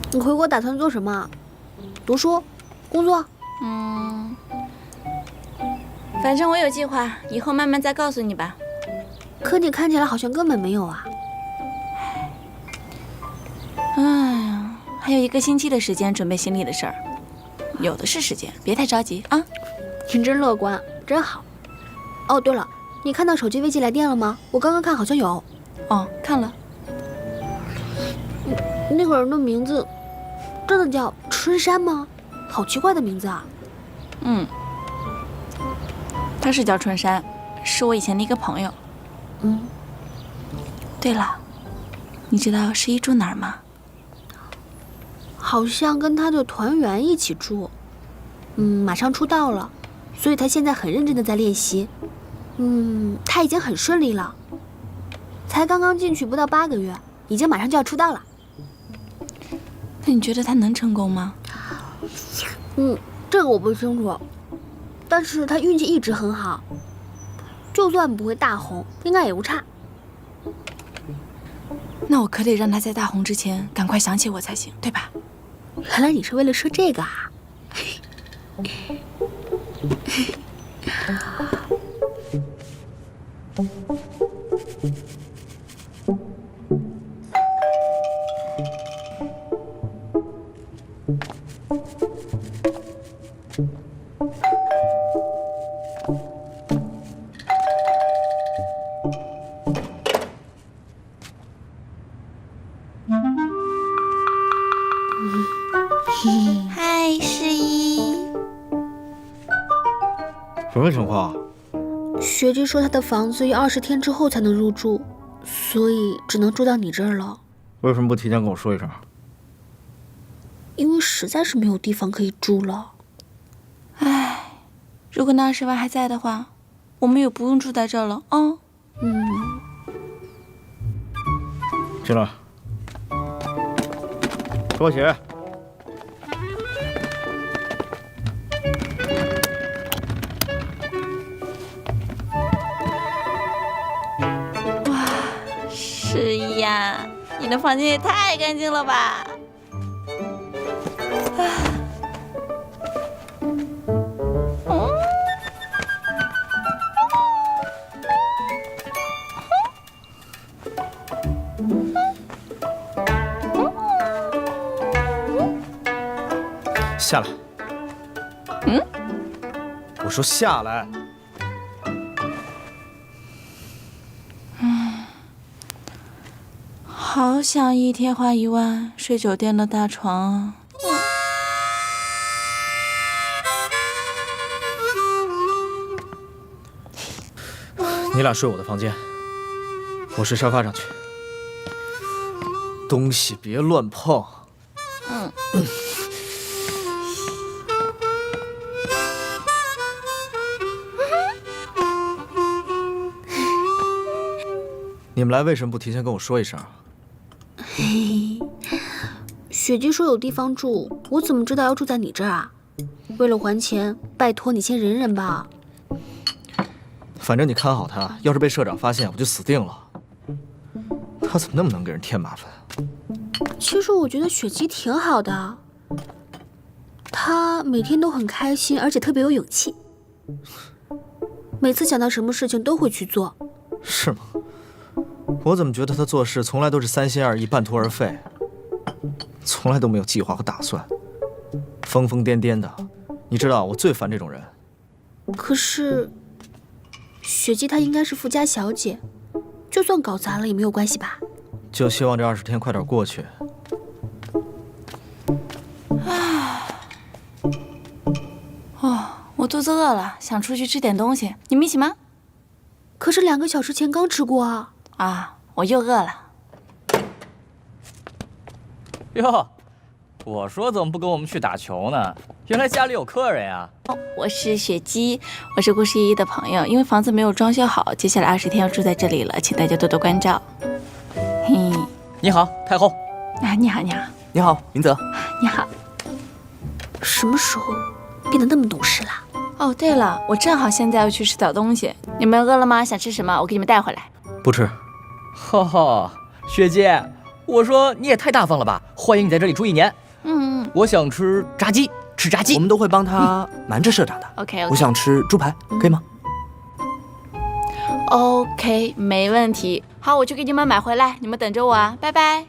你回国打算做什么？读书？工作？反正我有计划，以后慢慢再告诉你吧。可你看起来好像根本没有啊。哎呀，还有1个星期的时间准备行李的事儿，有的是时间，别太着急啊。你真乐观，真好。哦，对了，你看到手机微信来电了吗？我刚刚看好像有。哦，看了。那个人的名字真的叫春山吗？好奇怪的名字啊。他是叫春山，是我以前的一个朋友。对了，你知道11住哪儿吗？好像跟他的团员一起住。马上出道了，所以他现在很认真的在练习。他已经很顺利了，才刚刚进去不到8个月，已经马上就要出道了。那你觉得他能成功吗？这个我不清楚，但是他运气一直很好，就算不会大红，应该也不差。那我可得让他在大红之前赶快想起我才行，对吧？原来你是为了说这个啊！嗨，诗怡。什么情况？学姐说她的房子要20天之后才能入住，所以只能住到你这儿了。为什么不提前跟我说一声？因为实在是没有地方可以住了。唉，如果那20万还在的话，我们也不用住在这儿了啊。进来，拖鞋。诗怡呀，你的房间也太干净了吧！下来。我说下来。好想1天花1万睡酒店的大床啊！你俩睡我的房间，我睡沙发上去。东西别乱碰。你们来为什么不提前跟我说一声？雪姬说有地方住，我怎么知道要住在你这儿啊？为了还钱，拜托你先忍忍吧。反正你看好他，要是被社长发现，我就死定了。他怎么那么能给人添麻烦？其实我觉得雪姬挺好的，她每天都很开心，而且特别有勇气。每次想到什么事情都会去做。是吗？我怎么觉得他做事从来都是三心二意、半途而废，从来都没有计划和打算，疯疯癫癫的。你知道，我最烦这种人。可是，雪姬她应该是富家小姐，就算搞砸了也没有关系吧？就希望这20天快点过去。我肚子饿了，想出去吃点东西，你们一起吗？可是2个小时前刚吃过啊！啊，我又饿了。哟，我说怎么不跟我们去打球呢？原来家里有客人呀！我是雪姬，我是顾十一的朋友。因为房子没有装修好，接下来20天要住在这里了，请大家多多关照。嘿，你好，太后。啊，你好，你好，你好，明泽。你好。什么时候变得那么懂事啦？哦，对了，我正好现在要去吃早东西，你们饿了吗？想吃什么？我给你们带回来。不吃。哈哈，雪姬，我说你也太大方了吧！欢迎你在这里住1年。我想吃炸鸡，吃炸鸡。我们都会帮他瞒着社长的。OK， 我想吃猪排，可以吗？OK， 没问题。好，我去给你们买回来，你们等着我啊，拜拜。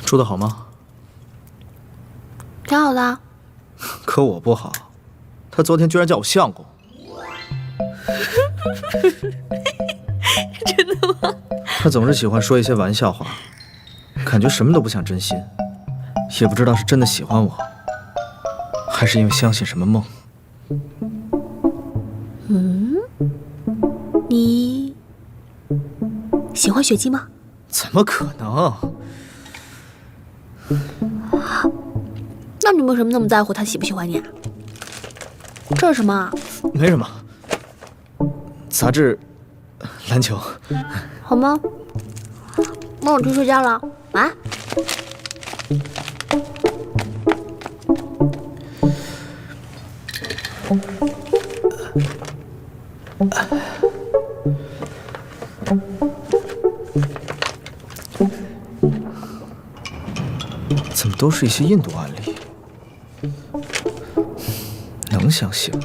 住得好吗？挺好的。可我不好，他昨天居然叫我相公。真的吗？他总是喜欢说一些玩笑话，感觉什么都不像真心，也不知道是真的喜欢我，还是因为相信什么梦。你喜欢雪姬吗？怎么可能？那你为什么那么在乎他喜不喜欢你啊？这是什么啊？没什么，杂志，篮球。好吗？那我去睡觉了，晚安。怎么都是一些印度案例？能相信吗？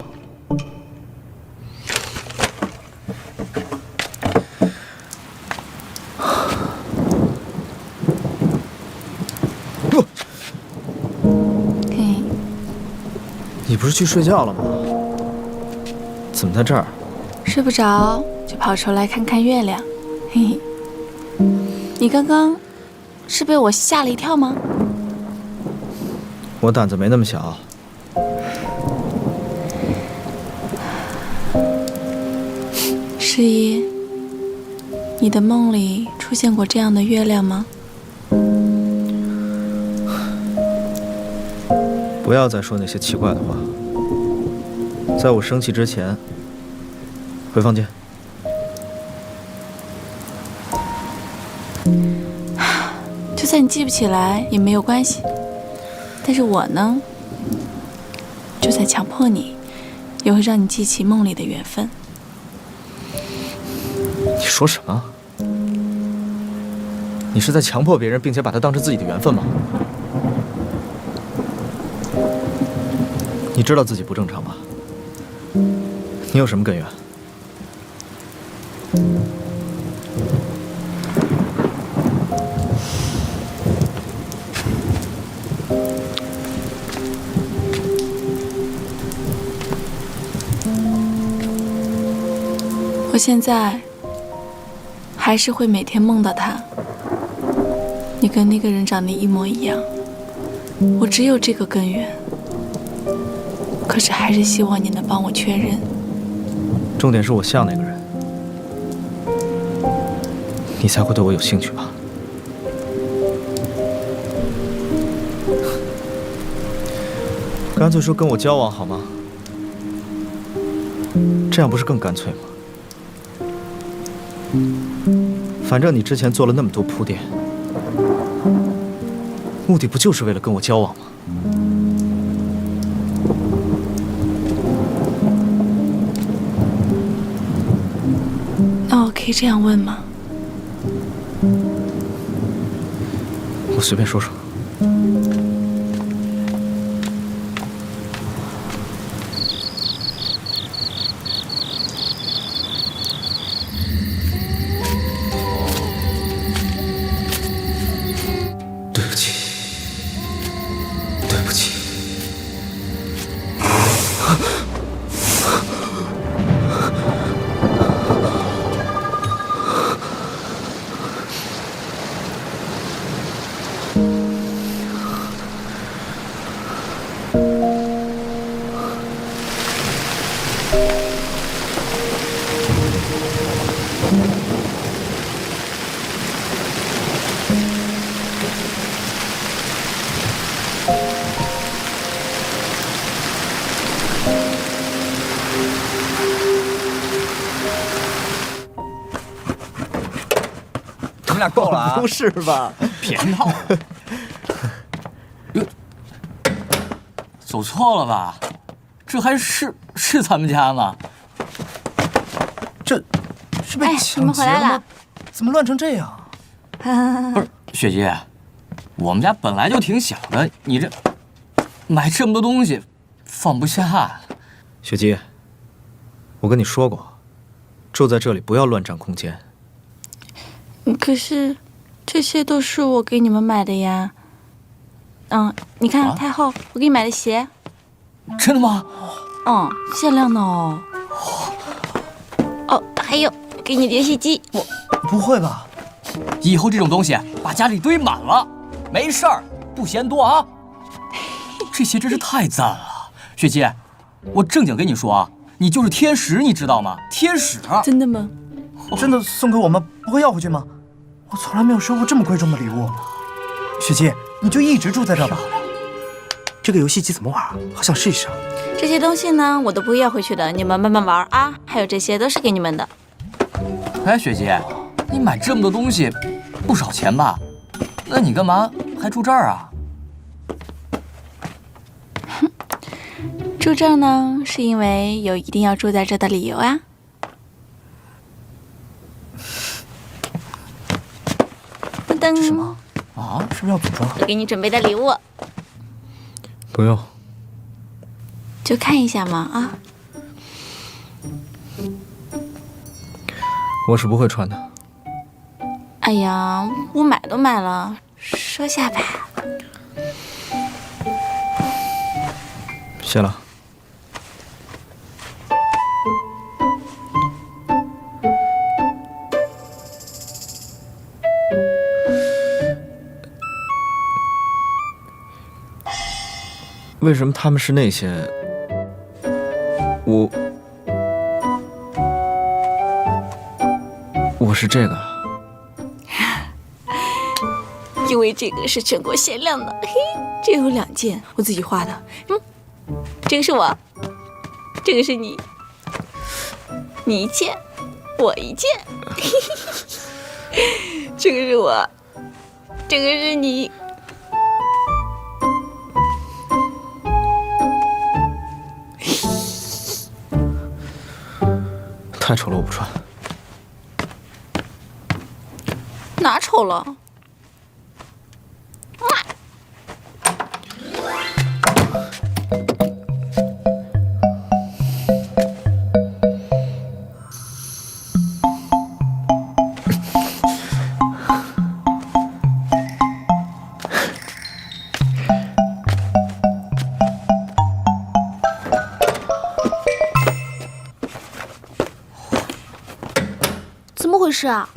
你不是去睡觉了吗？怎么在这儿？睡不着就跑出来看看月亮。嘿嘿，你刚刚是被我吓了一跳吗？我胆子没那么小。十一，你的梦里出现过这样的月亮吗？不要再说那些奇怪的话。在我生气之前，回房间。就算你记不起来也没有关系，但是我呢，就算强迫你，也会让你记起梦里的缘分。你说什么？你是在强迫别人，并且把它当成自己的缘分吗？你知道自己不正常吧？你有什么根源？我现在还是会每天梦到他，你跟那个人长得一模一样，我只有这个根源。可是还是希望你能帮我确认。重点是我像那个人，你才会对我有兴趣吧？干脆说跟我交往好吗？这样不是更干脆吗？反正你之前做了那么多铺垫，目的不就是为了跟我交往吗？那我可以这样问吗？我随便说说。对不起，对不起。你们俩够了啊！不是吧？别闹！走错了吧？这还是咱们家吗？这是被哎，你抢们回来了劫了吗？怎么乱成这样？不是，雪姬，我们家本来就挺小的，你这买这么多东西，放不下。雪姬，我跟你说过，住在这里不要乱占空间。可是这些都是我给你们买的呀。你看、太后，我给你买的鞋。真的吗？限量的哦。哦，还有给你连洗机。不会吧？以后这种东西把家里堆满了，没事儿，不嫌多啊。这些真是太赞了，雪姬，我正经跟你说啊，你就是天使，你知道吗？天使。真的吗？真的送给我吗？不会要回去吗？我从来没有收过这么贵重的礼物。雪姬，你就一直住在这吧。这个游戏机怎么玩？好想试一试啊。这些东西呢，我都不会要回去的，你们慢慢玩啊。还有这些都是给你们的。哎，雪姬，你买这么多东西，不少钱吧？那你干嘛还住这儿啊？住这儿呢，是因为有一定要住在这的理由啊。噔噔。什么？啊？是不是要组装？我给你准备的礼物，不用。就看一下嘛啊。我是不会穿的。哎呀，我买都买了，收下吧。谢了。为什么他们是那些？我是这个。因为这个是全国限量的，嘿，这有2件，我自己画的。这个是我，这个是你，你1件，我1件。这个是我，这个是你。太丑了，我不穿。哪丑了？怎么回事啊？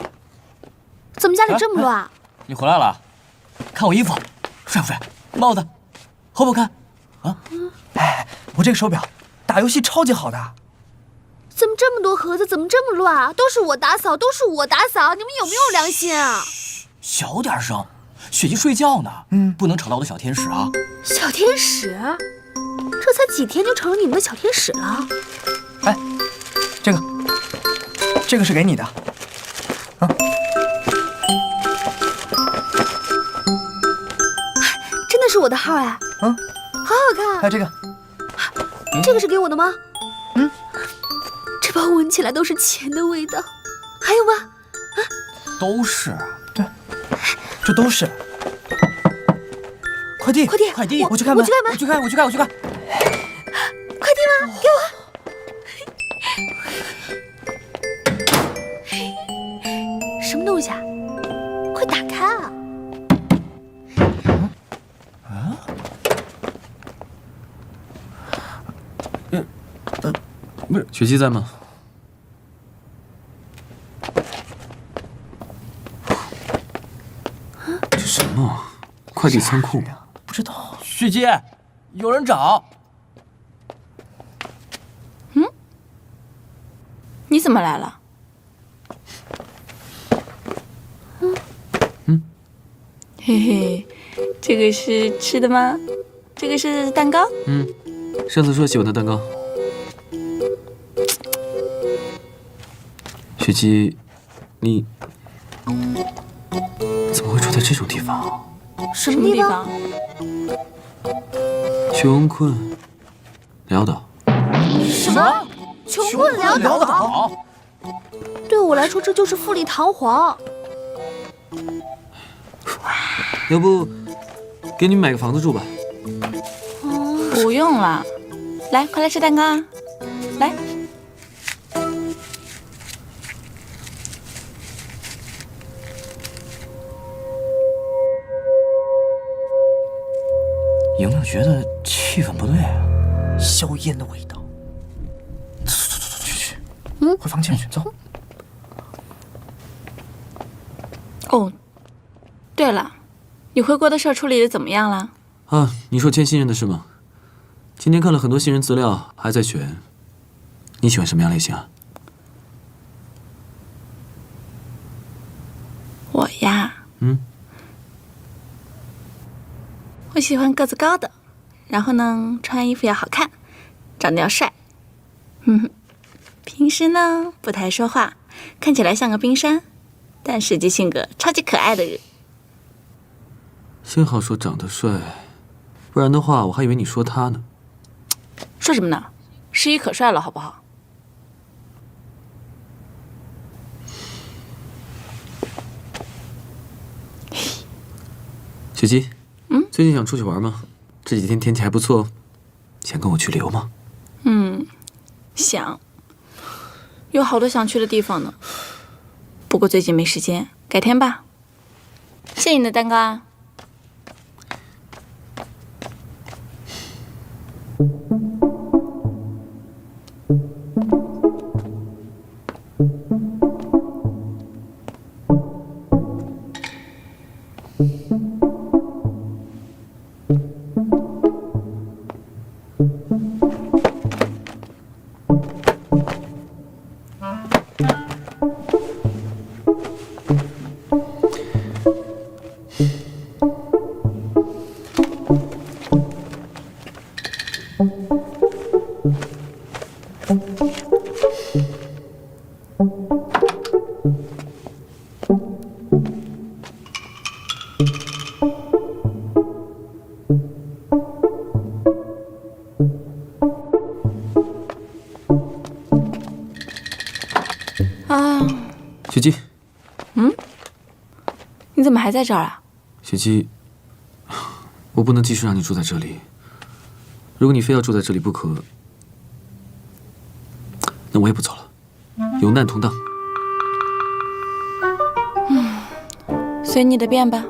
怎么家里这么乱？你回来了，看我衣服，帅不帅？帽子，好不好看？啊？哎，我这个手表，打游戏超级好的。怎么这么多盒子？怎么这么乱啊？都是我打扫，都是我打扫，你们有没有良心啊？小点声，雪姬睡觉呢，不能吵到我的小天使啊。小天使？这才几天就成了你们的小天使了？哎，这个是给你的。是我的号哎，好好看。还有这个，这个是给我的吗？这包闻起来都是钱的味道。还有吗？都是。对，这都是。快递，快递，我去开门，我去看。快递吗？给我。什么东西啊？快打开啊！不是，雪姬在吗？这什么？快递仓库？不知道。雪姬，有人找。你怎么来了？嘿嘿，这个是吃的吗？这个是蛋糕？上次说喜欢的蛋糕。雪姬，你怎么会住在这种地方？什么地方？穷困潦倒。什么？穷困潦倒？对我来说，这就是富丽堂皇。要不，给你们买个房子住吧？不用了，来，快来吃蛋糕啊！来。有没有觉得气氛不对啊？硝烟的味道。走，去，回房间去，走。哦，对了，你回国的事儿处理的怎么样了？啊，你说签新人的事吗？今天看了很多新人资料，还在选。你喜欢什么样类型啊？我呀，我喜欢个子高的，然后呢，穿衣服要好看，长得要帅。平时呢不太说话，看起来像个冰山，但实际性格超级可爱的人。幸好说长得帅，不然的话我还以为你说他呢。说什么呢？诗怡可帅了，好不好？雪姬，最近想出去玩吗？这几天天气还不错，想跟我去旅游吗？想，有好多想去的地方呢。不过最近没时间，改天吧。谢谢你的蛋糕啊。雪姬，你怎么还在这儿啊？雪姬，我不能继续让你住在这里。如果你非要住在这里不可，那我也不走了。有难同当。随你的便吧。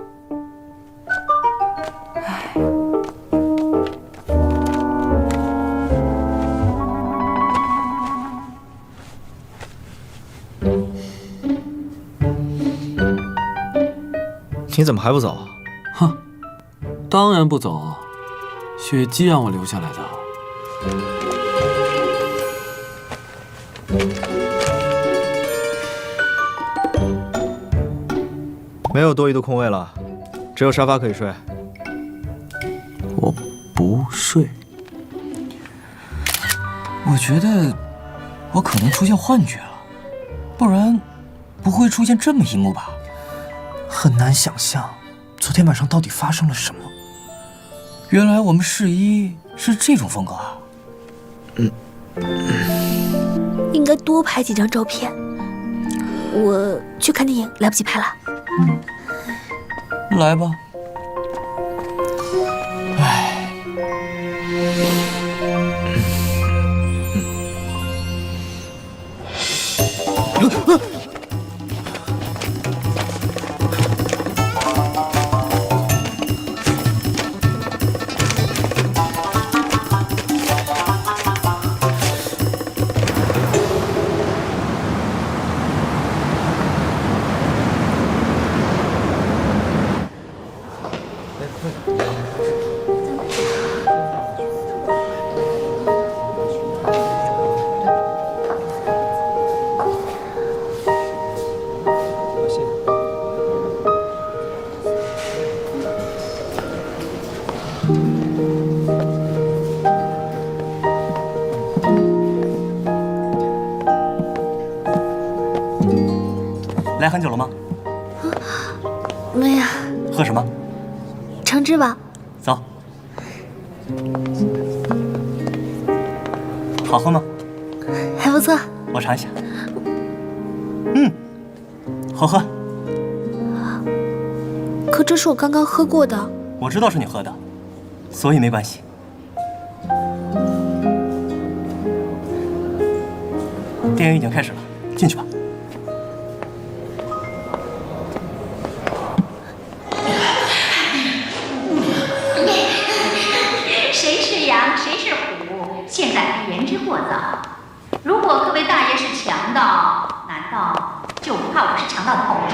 你怎么还不走？哼，当然不走。雪姬让我留下来的。没有多余的空位了，只有沙发可以睡。我不睡。我觉得我可能出现幻觉了，不然不会出现这么一幕吧？很难想象，昨天晚上到底发生了什么。原来我们试衣是这种风格啊！应该多拍几张照片。我去看电影，来不及拍了。来吧。唉。来很久了吗？没有。喝什么？橙汁吧。走。好喝吗？还不错。我尝一下。好喝。可这是我刚刚喝过的。我知道是你喝的，所以没关系。电影已经开始了，进去吧。谁是羊，谁是虎，现在还言之过早。如果各位大爷是强盗，难道就不怕我是强盗的后裔？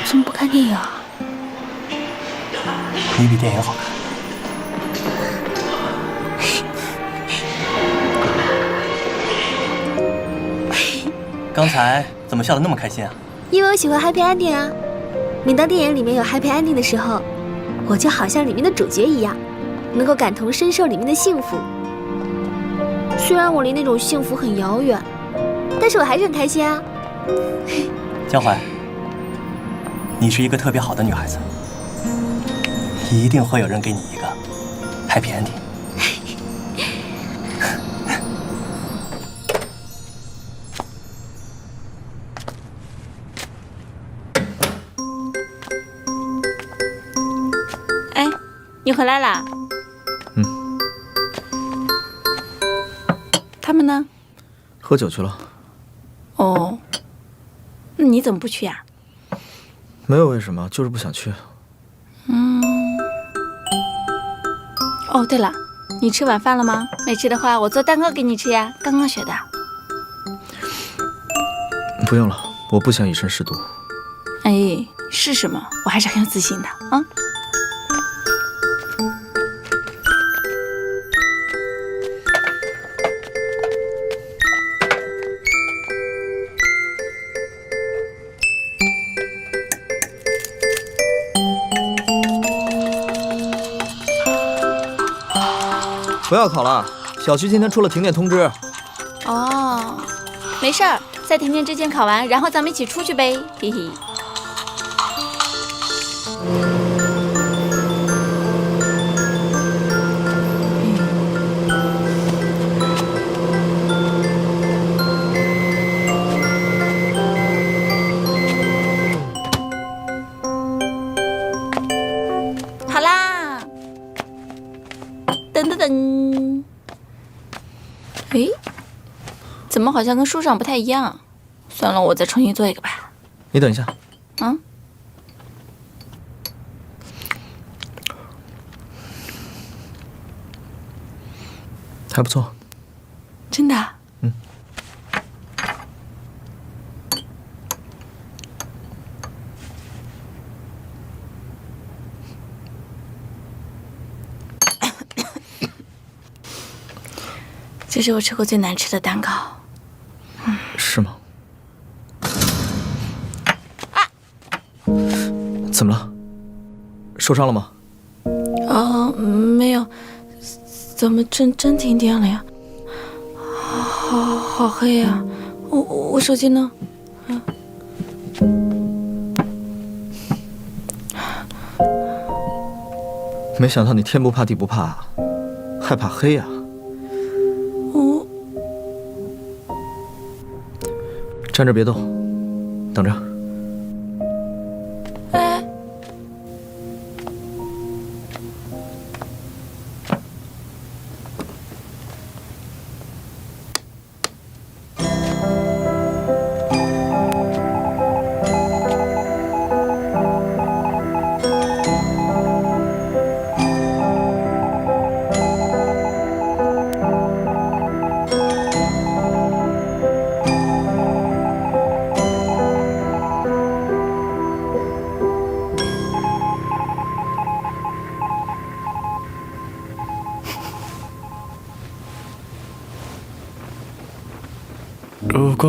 怎么不看电影啊？你比电影好看。刚才怎么笑得那么开心啊？因为我喜欢 happy ending 啊。每当电影里面有 happy ending 的时候，我就好像里面的主角一样，能够感同身受里面的幸福。虽然我离那种幸福很遥远，但是我还是很开心啊。江淮，你是一个特别好的女孩子，一定会有人给你一个 happy ending。哎，你回来啦？他们呢？喝酒去了。哦，那你怎么不去呀？没有为什么，就是不想去。哦，对了，你吃晚饭了吗？没吃的话，我做蛋糕给你吃呀，刚刚学的。不用了，我不想以身试毒。哎，是什么？我还是很有自信的啊。不要考了，小区今天出了停电通知。哦，没事儿，在停电之前考完，然后咱们一起出去呗，嘿嘿。好啦，噔噔噔。诶，怎么好像跟书上不太一样？算了，我再重新做一个吧。你等一下。啊？还不错。真的？嗯。这是我吃过最难吃的蛋糕。是吗？怎么了？受伤了吗？没有。怎么真停电了呀？好黑呀！我手机呢？没想到你天不怕地不怕，还怕黑呀！站这别动，等着。哎。如果